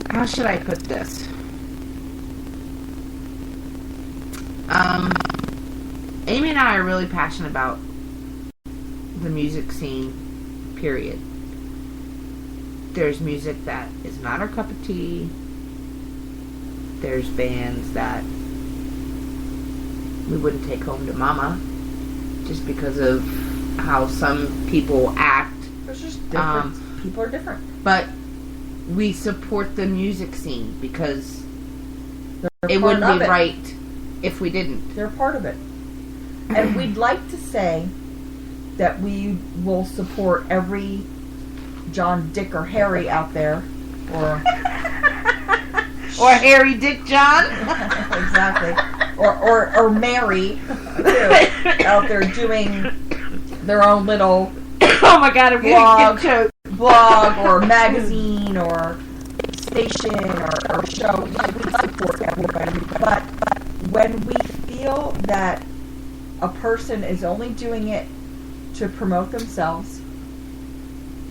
how should I put this? Amy and I are really passionate about the music scene, period. There's music that is not our cup of tea. There's bands that we wouldn't take home to mama just because of how some people act. There's just different. People are different. But we support the music scene because They're it part wouldn't of be it. right if we didn't. They're part of it. And we'd like to say that we will support every John, Dick, or Harry out there, or Or Harry, Dick, John. exactly, or Mary too, out there doing their own little Oh my god, I'm Blog. getting choked. blog or magazine or station or show. We support everybody, but when we feel that a person is only doing it to promote themselves,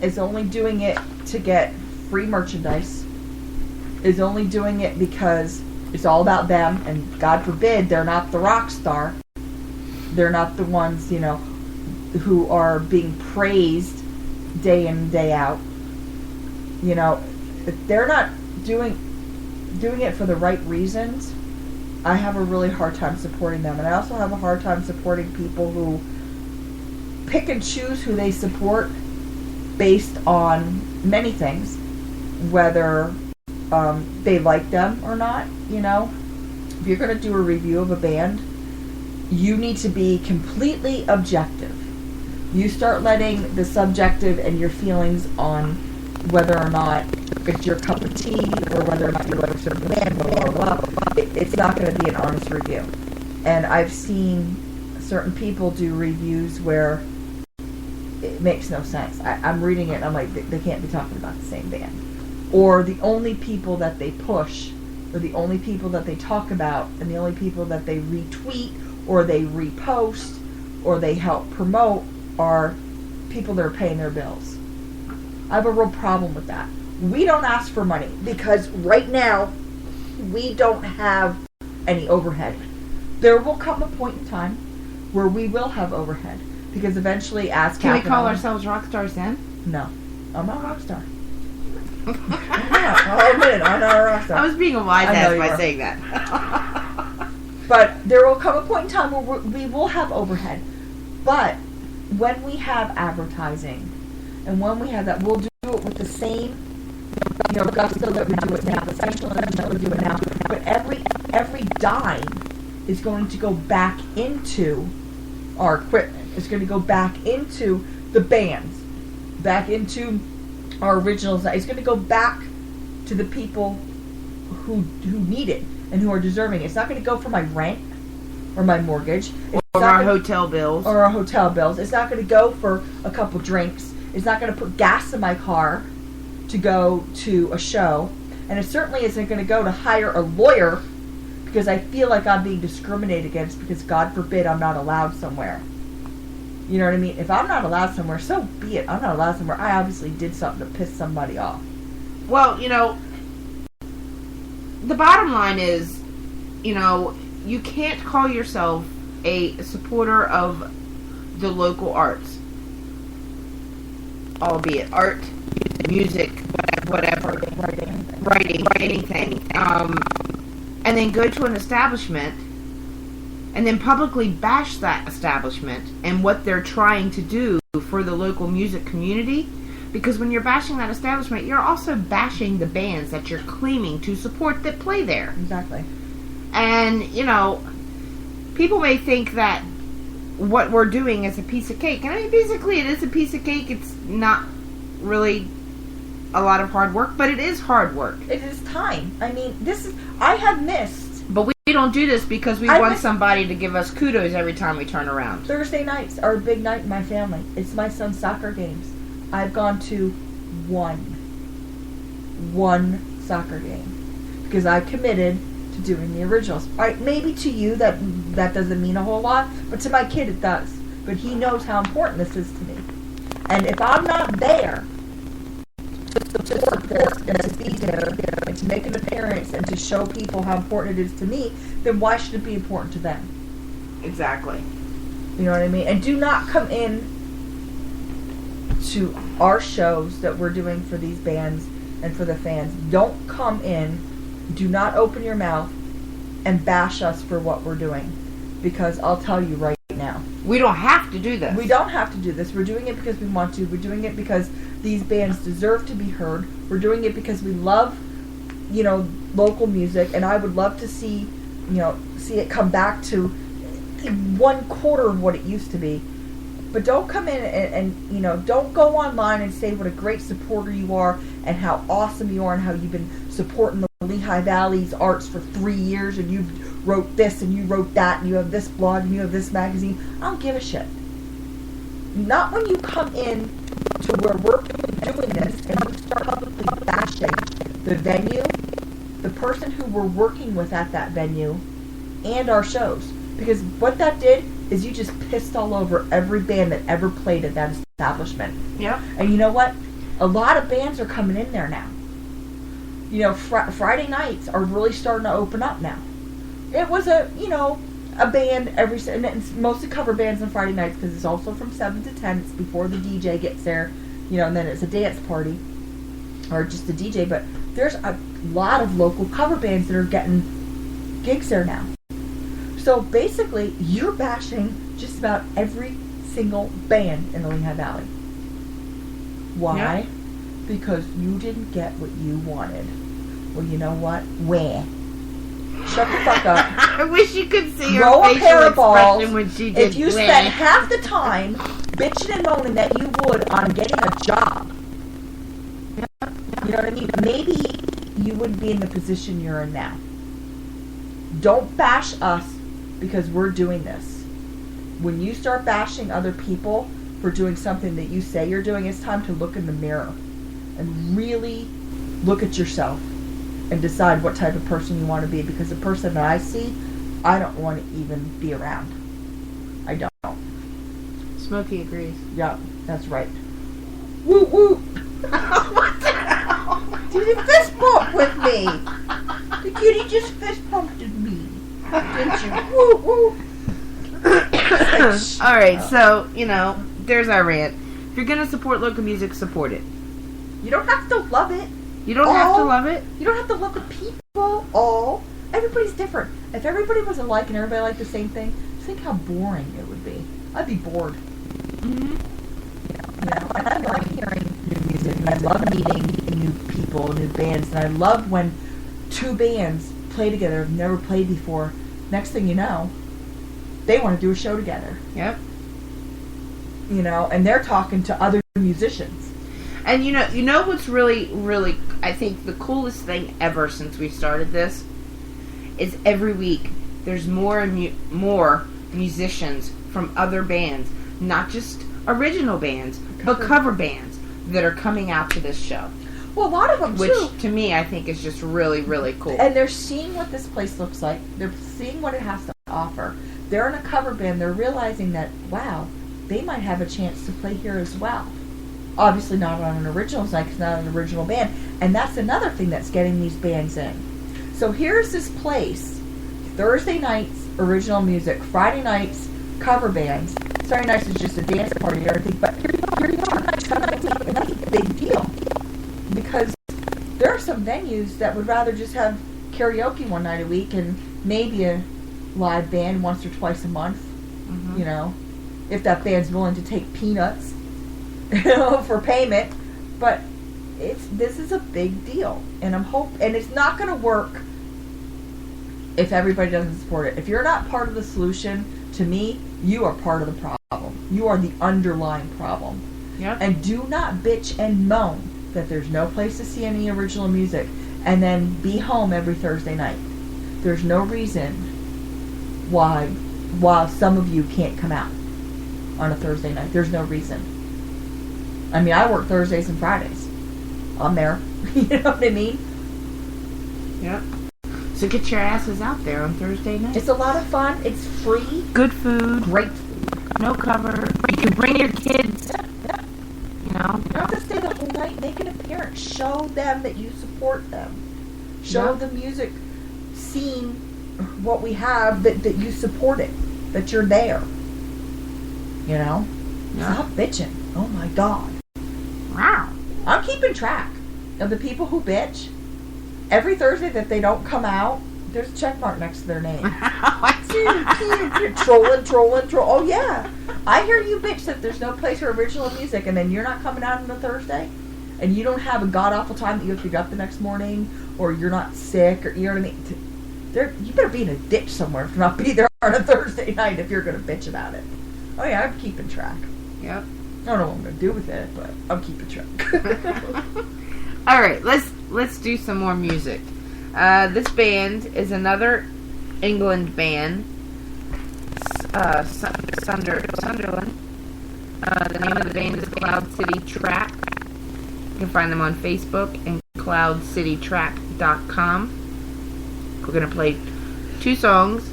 is only doing it to get free merchandise, is only doing it because it's all about them, and God forbid they're not the rock star, they're not the ones, who are being praised day in and day out. If they're not doing it for the right reasons, I have a really hard time supporting them. And I also have a hard time supporting people who pick and choose who they support based on many things, whether they like them or not. If you're going to do a review of a band, you need to be completely objective. You start letting the subjective and your feelings on whether or not it's your cup of tea or whether or not you like a certain band, blah, blah, blah. It's not going to be an honest review. And I've seen certain people do reviews where it makes no sense. I'm reading it and I'm like, they can't be talking about the same band. Or the only people that they push, or the only people that they talk about, and the only people that they retweet, or they repost, or they help promote are people that are paying their bills. I have a real problem with that. We don't ask for money because right now we don't have any overhead. There will come a point in time where we will have overhead because eventually as Can we call capital- ourselves rock stars then? No. I'm not a rock star. I'll admit it, I'm not a rock star. I was being a wise I know ass you by are. saying that. But there will come a point in time where we will have overhead. But when we have advertising, and when we have that, we'll do it with the same, gusto that we do it now, the professionalism that we do it now. But every dime is going to go back into our equipment. It's going to go back into the bands, back into our originals. It's going to go back to the people who need it and who are deserving. It's not going to go for my rent or my mortgage. It's Or not our gonna- hotel bills. or our hotel bills. It's not going to go for a couple drinks. It's not going to put gas in my car to go to a show. And it certainly isn't going to go to hire a lawyer because I feel like I'm being discriminated against because God forbid I'm not allowed somewhere. You know what I mean? If I'm not allowed somewhere, so be it. I'm not allowed somewhere. I obviously did something to piss somebody off. Well, the bottom line is, you can't call yourself a supporter of the local arts, albeit art, music, whatever, writing, anything, and then go to an establishment and then publicly bash that establishment and what they're trying to do for the local music community. Because when you're bashing that establishment, you're also bashing the bands that you're claiming to support that play there. Exactly. And, people may think that what we're doing is a piece of cake. And I mean, basically it is a piece of cake. It's not really a lot of hard work, but it is hard work. It is time. I mean, I have missed But we don't do this because we I want miss- somebody to give us kudos every time we turn around. Thursday nights are a big night in my family. It's my son's soccer games. I've gone to one soccer game because I committed to doing the originals. Right, maybe to you that doesn't mean a whole lot, but to my kid it does. But he knows how important this is to me. And if I'm not there to support this and to be there and to make an appearance and to show people how important it is to me, then why should it be important to them? Exactly. You know what I mean? And do not come in to our shows that we're doing for these bands and for the fans. Don't come in, do not open your mouth and bash us for what we're doing, because I'll tell you right now, We don't have to do this. we don't have to do this. We're doing it because we want to. We're doing it because these bands deserve to be heard. We're doing it because we love, local music, and I would love to see it come back to 1/4 of what it used to be. But don't come in and don't go online and say what a great supporter you are and how awesome you are and how you've been supporting the Lehigh Valley's arts for 3 years and you wrote this and you wrote that and you have this blog and you have this magazine. I don't give a shit. Not when you come in to where we're doing this and you start publicly bashing the venue, the person who we're working with at that venue, and our shows. Because what that did is you just pissed all over every band that ever played at that establishment. Yep. And you know what? A lot of bands are coming in there now. Friday nights are really starting to open up now. It was a band and it's mostly cover bands on Friday nights because it's also from 7 to 10. It's before the DJ gets there, and then it's a dance party or just a DJ. But there's a lot of local cover bands that are getting gigs there now. So basically, you're bashing just about every single band in the Lehigh Valley. Why? Yeah. Because you didn't get what you wanted. Well, you know what? Where? Shut the fuck up. I wish you could see her Grow a facial pair of balls. expression when she did If you wah. spent half the time bitching and moaning that you would on getting a job, you know what I mean? Maybe you wouldn't be in the position you're in now. Don't bash us because we're doing this. When you start bashing other people for doing something that you say you're doing, it's time to look in the mirror and really look at yourself and decide what type of person you want to be, because the person that I see, I don't want to even be around. I don't. Smokey agrees. Yeah, that's right. Woo woo! What the hell? Did you fist bump with me? The kitty just fist bumped me. Didn't you? Woo woo! All right, so there's our rant. If you're gonna support local music, support it. You don't have to love it. You don't have to love it. You don't have to love the people. Everybody's different. If everybody was alike and everybody liked the same thing, think how boring it would be. I'd be bored. Mm-hmm. And I love hearing new music, and I love meeting new people, new bands, and I love when two bands play together, have never played before. Next thing you know, they want to do a show together. Yep. And they're talking to other musicians. And you know what's really, really, I think the coolest thing ever since we started this is every week there's more and more musicians from other bands, not just original bands, but cover bands that are coming out to this show. Well, a lot of them Which, too. to me, I think is just really, really cool. And they're seeing what this place looks like. They're seeing what it has to offer. They're in a cover band. They're realizing that, wow, they might have a chance to play here as well. Obviously not on an original side, because not an original band. And that's another thing that's getting these bands in. So here's this place. Thursday nights, original music. Friday nights, cover bands. Saturday nights is just a dance party and everything. But here you are, and that's a big deal. Because there are some venues that would rather just have karaoke one night a week and maybe a live band once or twice a month. Mm-hmm. If that band's willing to take peanuts, for payment. But this is a big deal, and and it's not going to work if everybody doesn't support it. If you're not part of the solution, to me, you are part of the problem. You are the underlying problem. Yep. And do not bitch and moan that there's no place to see any original music and then be home every Thursday night. There's no reason why some of you can't come out on a Thursday night. There's no reason. I mean, I work Thursdays and Fridays. I'm there. You know what I mean? Yep. So get your asses out there on Thursday night. It's a lot of fun. It's free. Good food. Great food. No cover. You can bring your kids. Yeah. You know. You don't have to stay the whole night. Make an appearance. Show them that you support them. Show the music scene what we have, that you support it. That you're there. Yeah. Stop bitching. Oh my God. I'm keeping track of the people who bitch. Every Thursday that they don't come out, there's a check mark next to their name. Trolling. Oh, yeah. I hear you bitch that there's no place for original music, and then you're not coming out on a Thursday, and you don't have a god-awful time that you have to get up the next morning, or you're not sick, or you know what I mean? You better be in a ditch somewhere to not be there on a Thursday night if you're going to bitch about it. Oh, yeah, I'm keeping track. Yep. I don't know what I'm going to do with it, but I'm keeping track. All right, let's do some more music. This band is another England band, Sunderland. The name of the band is Cloud City Track. You can find them on Facebook and cloudcitytrack.com. We're going to play 2 songs.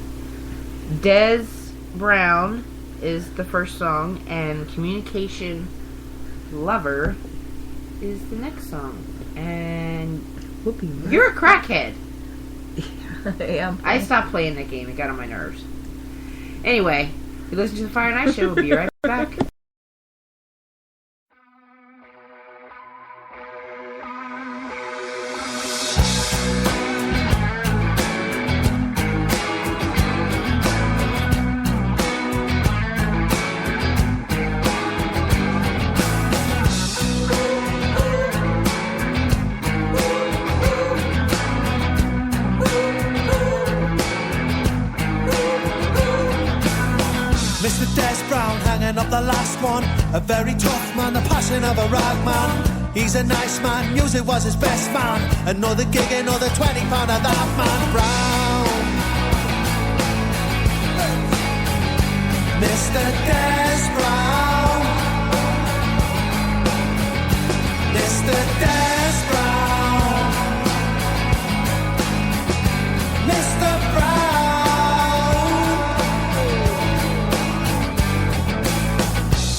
Des Brown is the first song, and Communication Lover is the next song. And you're a crackhead. Yeah, I am. I stopped playing that game. It got on my nerves. Anyway, you listen to the Fire and Ice Show. We'll be right back. Mr. Des Brown hanging up the last one. A very tough man, the passion of a rag man. He's a nice man, music was his best man. Another gig, another £20 of that man Brown. Mr. Des Brown. Mr. Des Brown. Mr. Brown.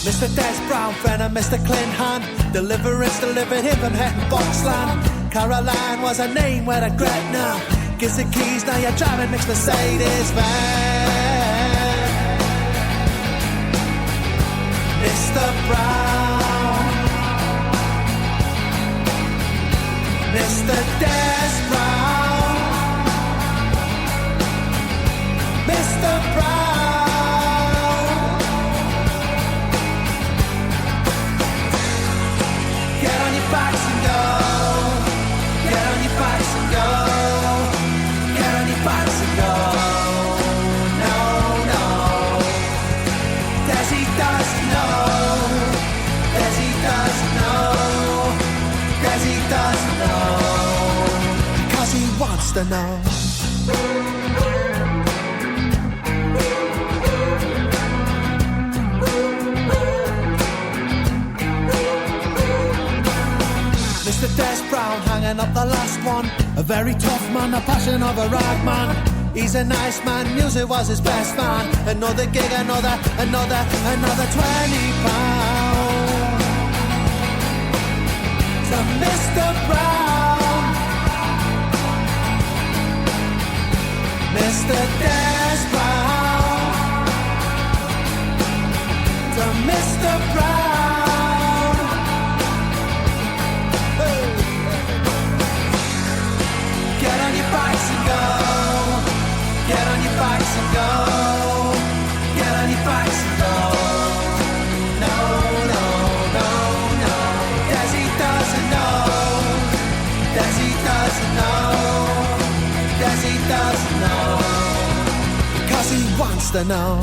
Mr. Des Brown, friend of Mr. Clinton. Deliverance delivered him from Hetton Boxland. Caroline was her name with a Gretna. Gives the keys, now you're driving next Mercedes van. Mr. Brown. Mr. Des Brown. Mr. Brown. Backs and go. Get on your backs and go. Get on your backs and go. No, no. Desi doesn't know. Desi doesn't know. Desi doesn't know. Because he wants to know. Mr. Des Brown hanging up the last one. A very tough man, the passion of a rag man. He's a nice man, music was his best man. Another gig, another £20. To Mr. Brown. Mr. Des Brown. To Mr. Brown. Get on your bikes and go. Get on your bikes and go. Get on your bikes and go. No, no, no, no. Desi doesn't know. Desi doesn't know. Desi doesn't know. Because he wants to know.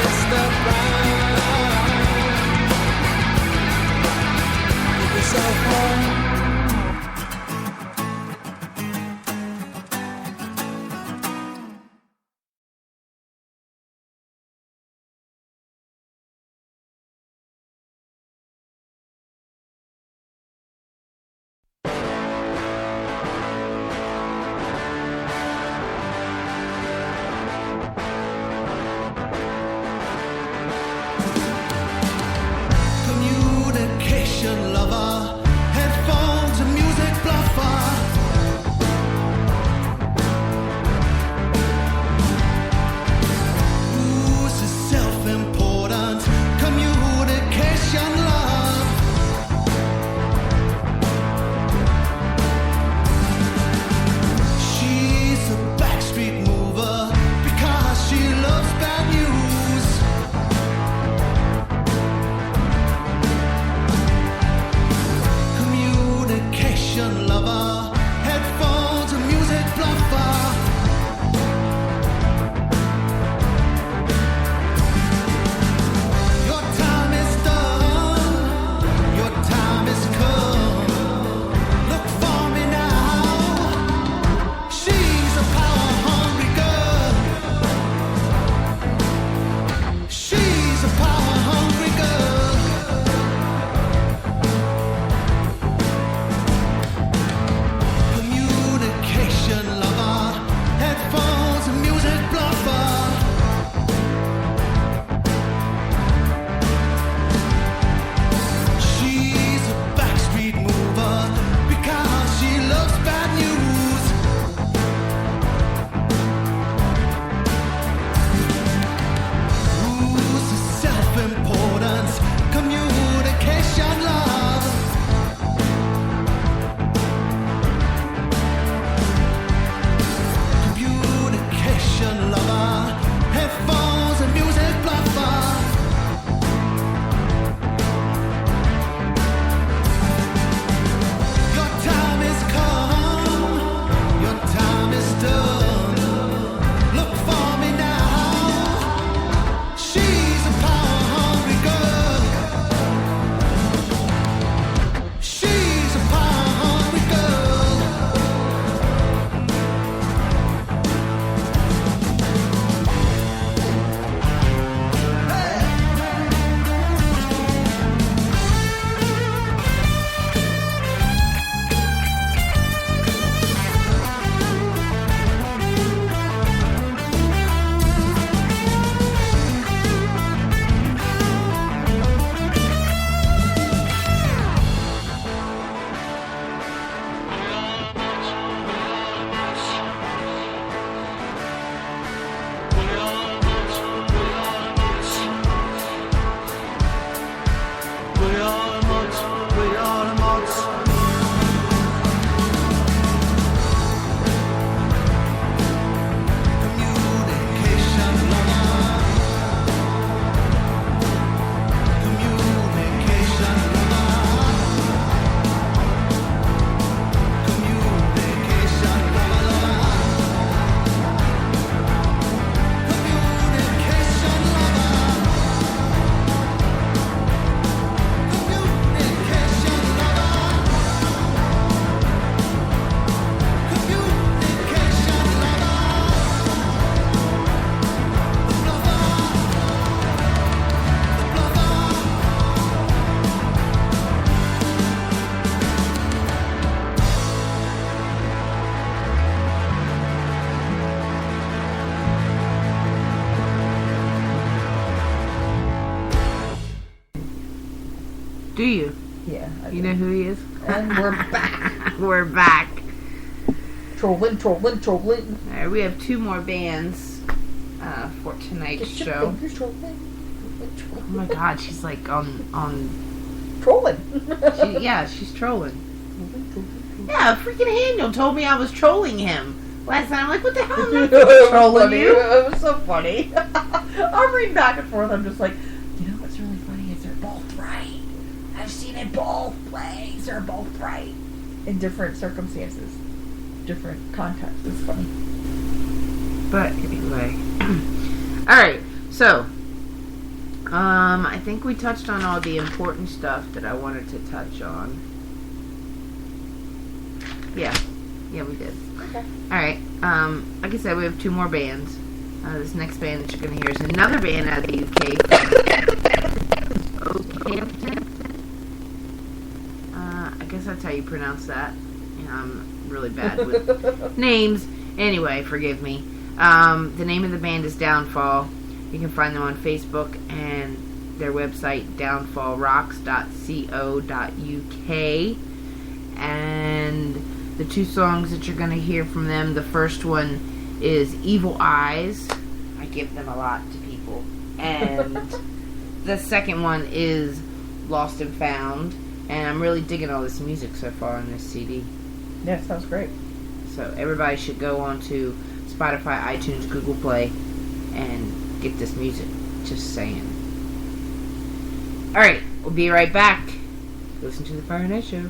Mr. communication lover, headphones and music bluffer. Who's a self-important communication love? She's a backstreet mover because she loves bad news. Communication lover, headphones and music bluffer. Your time is done, your time is come. Look for me now. She's a power-hungry girl. She's a power-hungry girl. Communication lover, headphones and music bluffer. She's a backstreet mover because she loves bad news. Who's a self-importance communication love? Communication lover, headphones and music bluffer. Your time is come, your time is done. Look for me now. She's a power-hungry girl. She's a power-hungry girl. Communication lover, communication lover, communication lover, communication lover, communication Do you? Yeah. You know who he is? And we're back. We're back. Trolling. All right, we have two more bands for tonight's show. Oh my God, she's like on. Trolling. She's trolling. Yeah, freaking Daniel told me I was trolling him last night. I'm like, what the hell? I'm not trolling you. It was so funny. I'm reading back and forth. I'm just like, you know what's really funny is they're both right. I've seen it both ways. They're both right. In different circumstances. Different contexts. It's funny. But anyway. Alright, so I think we touched on all the important stuff that I wanted to touch on. Yeah, we did. Okay. Alright, like I said, we have two more bands. This next band that you're going to hear is another band out of the UK. Oakhampton. I guess that's how you pronounce that. I'm really bad with names. Anyway, forgive me. The name of the band is Downfall. You can find them on Facebook and their website, downfallrocks.co.uk. And the two songs that you're going to hear from them, the first one is Evil Eyes. I give them a lot to people. And the second one is Lost and Found. And I'm really digging all this music so far on this CD. Yeah, sounds great. So everybody should go on to Spotify, iTunes, Google Play, and get this music. Just saying. Alright, we'll be right back. Listen to the Fire Night Show.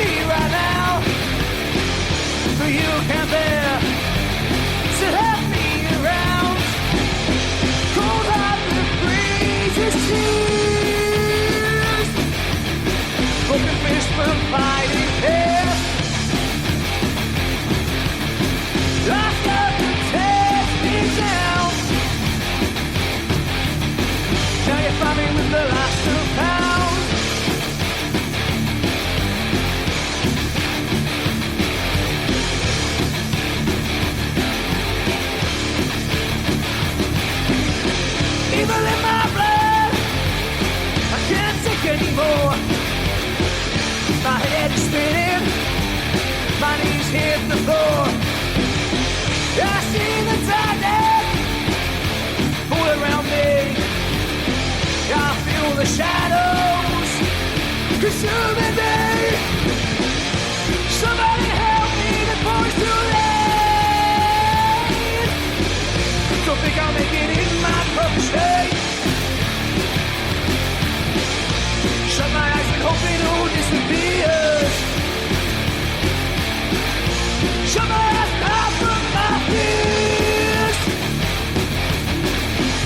me right now, for you can't bear to have me around. Cold hearted breezes, tears, broken fish from fighting pairs. Lost love to tear me down. Now you find me with the last 2 pounds. Evil in my blood, I can't take anymore. My head is spinning, my knees hit the floor. I see the darkness all around me. I feel the shadows consuming me. Somebody help me, the boy's too late. Don't think I'll make it in my perfect state. Shut my eyes and hope it all disappears. Shut my eyes and hide from my fears.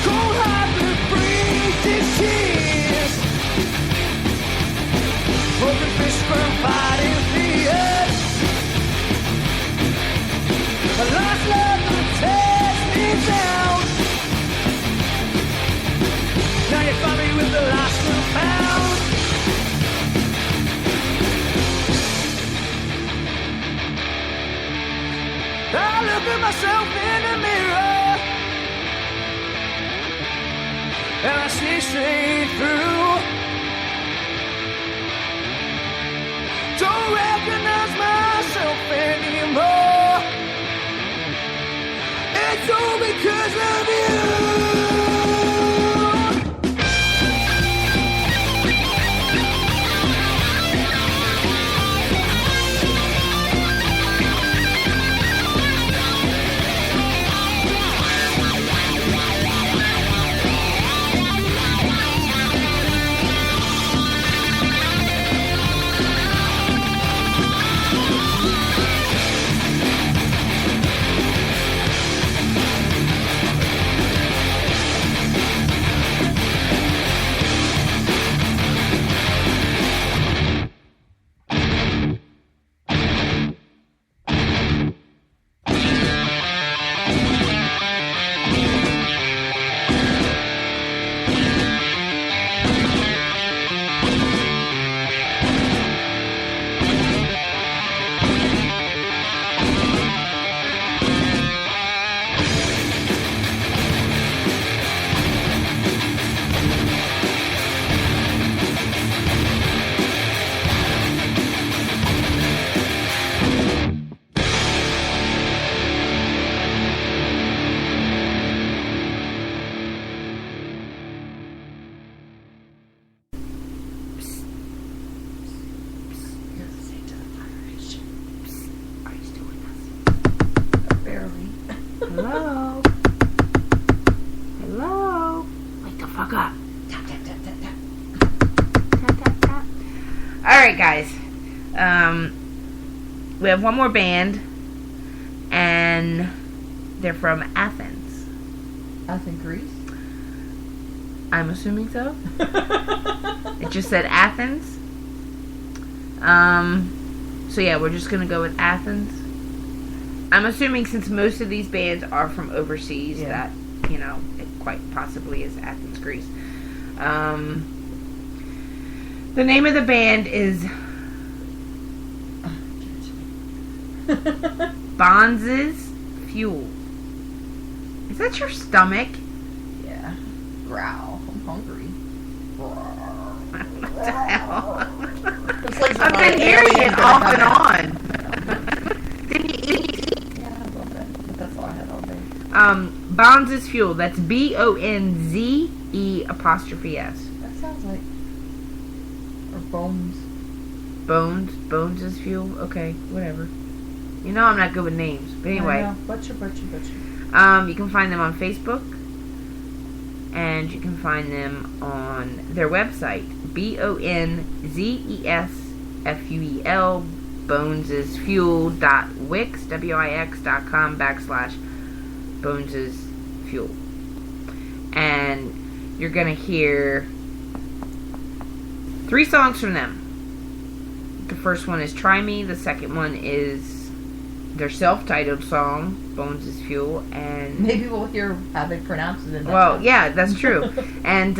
Cold hearted breathes tears. Broken fish from fighting fears. A lost love that tears me down. Now you find me with the last 2 pounds. I look at myself in the mirror and I see straight through. Don't recognize myself anymore. It's all because of you. Barely. Hello? Hello? Wake the fuck up. Tap, tap, tap, tap, tap. Tap, tap, tap. Alright, guys. We have one more band, and they're from Athens. Athens, Greece? I'm assuming so. It just said Athens. So yeah, we're just gonna go with Athens. I'm assuming since most of these bands are from overseas, Yeah. that, you know, it quite possibly is Athens, Greece. The name of the band is Bonz's Fuel. Is that your stomach? Yeah. Growl. I'm hungry. What the hell? It's like I've been hearing it off and on. Didn't you eat? Yeah, a little bit. But that's all I had all day. Bonz's Fuel. That's BONZE''S. That sounds like... Or Bones. Bones' Fuel? Okay, whatever. You know I'm not good with names. But anyway. I know. Butcher. You can find them on Facebook. And you can find them on their website. BONZES F-U-E-L, bonesesfuel.wix.com/bonesesfuel. And you're going to hear 3 songs from them. The first one is Try Me. The second one is their self-titled song, Bones is Fuel. And maybe we'll hear how they pronounce it in that well, song. yeah, that's true. And,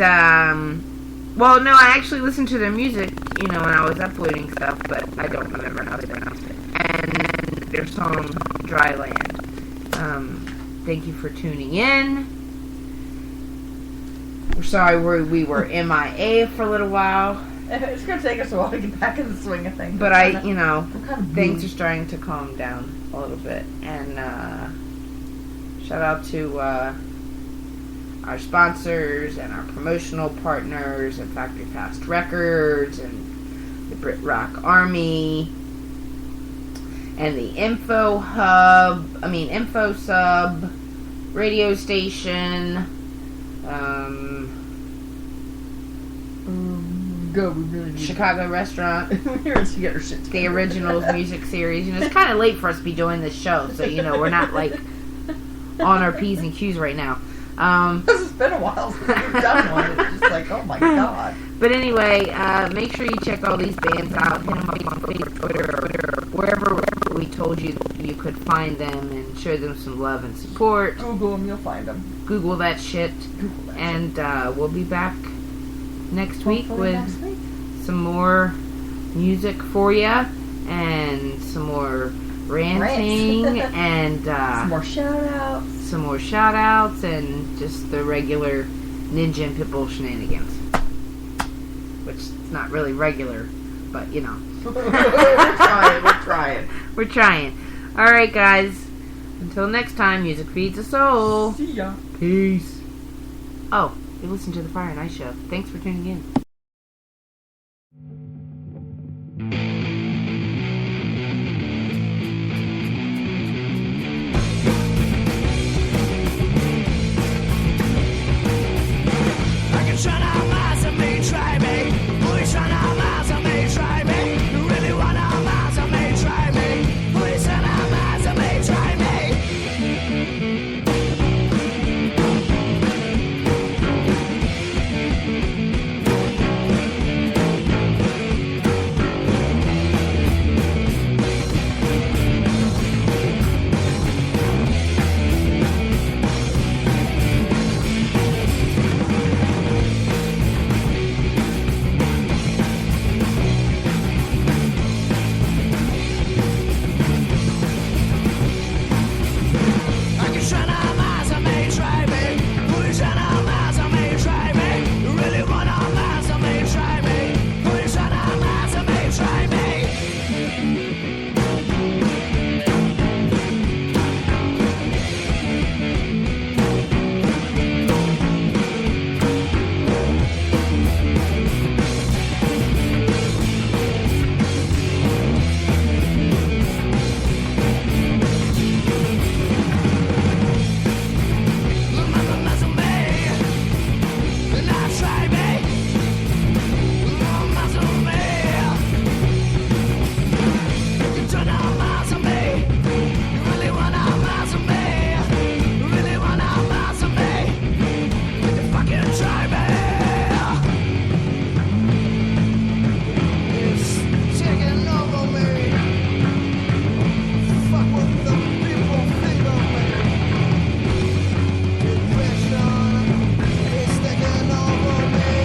well, no, I actually listened to their music, when I was uploading stuff, but I don't remember how they pronounced it. And then their song, Dry Land. Thank you for tuning in. We're sorry we were MIA for a little while. It's going to take us a while to get back in the swing of things. But things are are starting to calm down a little bit. And shout out to our sponsors and our promotional partners and Factory Fast Records and the Brit Rock Army and the Info Sub radio station. We really need Chicago Restaurant. we need to get our shit together. The Originals music series. It's kind of late for us to be doing this show, so we're not like on our P's and Q's right now. This has been a while since we've done one. It's just like, oh my god. But anyway, make sure you check all these bands out. Hit them up on Facebook, Twitter, wherever we told you you could find them, and show them some love and support. Google them, you'll find them. Google that shit. Google that And we'll be back next week Hopefully with next week. some more music for you and some more ranting and Some more shout outs. and just the regular Ninja and Pitbull shenanigans, which is not really regular, but we're trying. All right, guys, until next time, music feeds the soul. See ya. Peace. Oh, you listen to the Fire and Ice Show. Thanks for tuning in. I can shut out miles and may try me. Boy, shut out miles and may try me. You really want out miles and may try me. Boy, shut out miles and may try me. I can shut out miles and may try me. Boy, shut out miles and may try me. You really want out miles and may try me. Boy, shut out miles and may try me. Taking over me.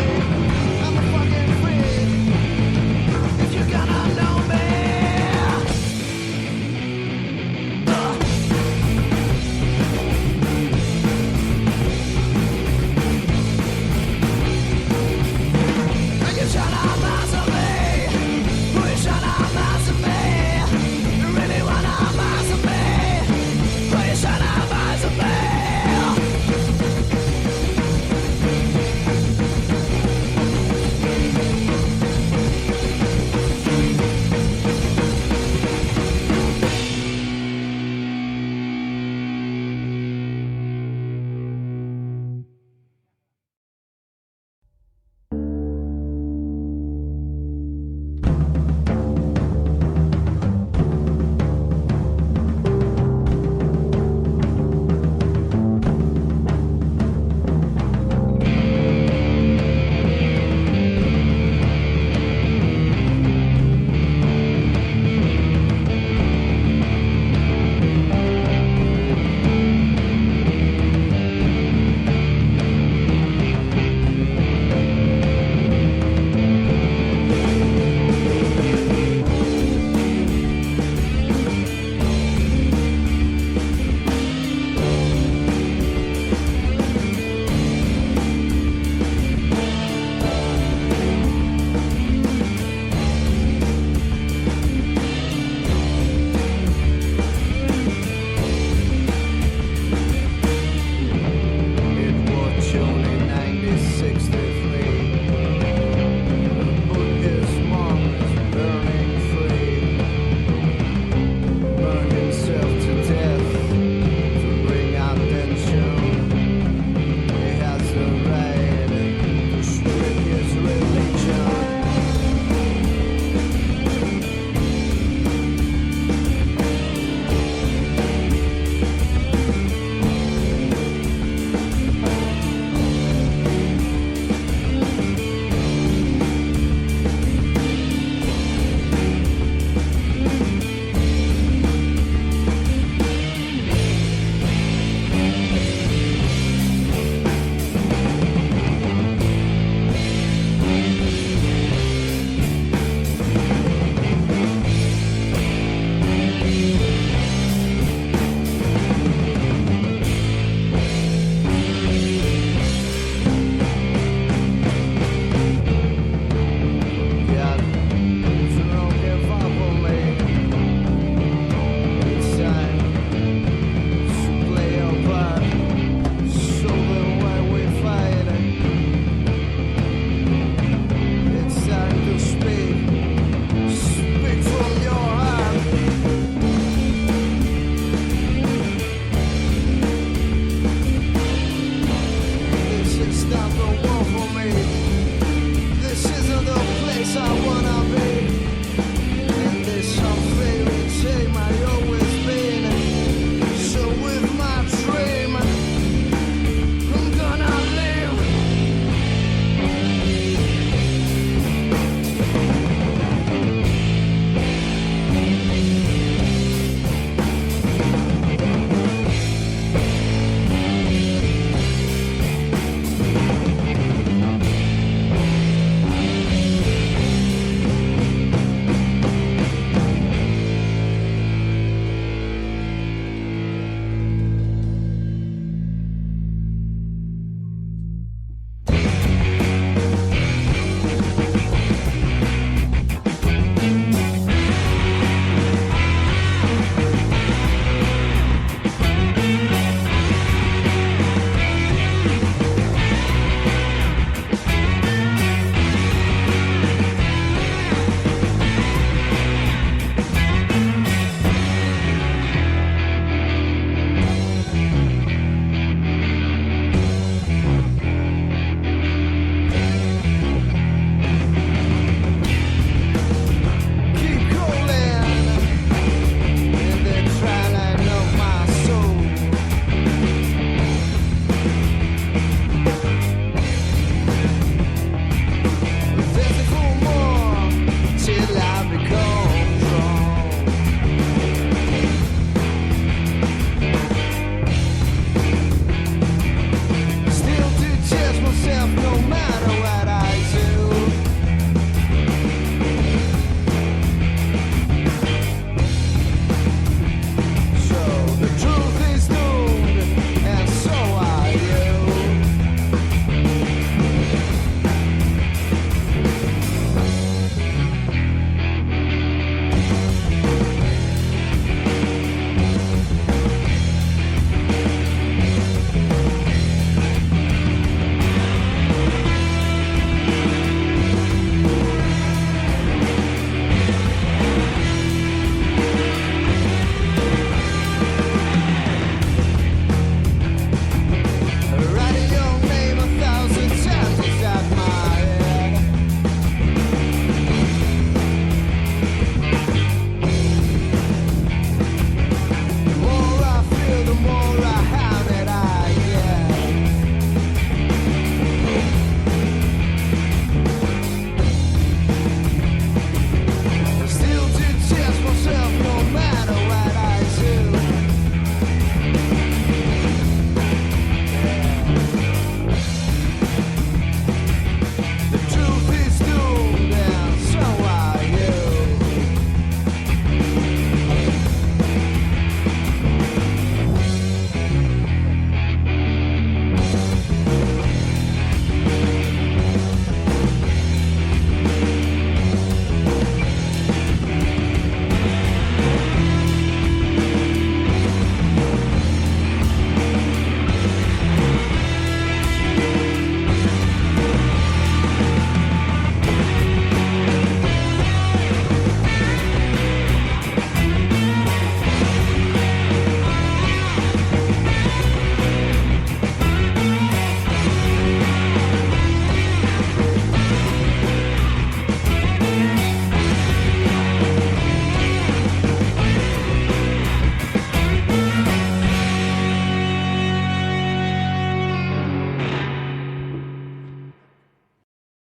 yourself no matter where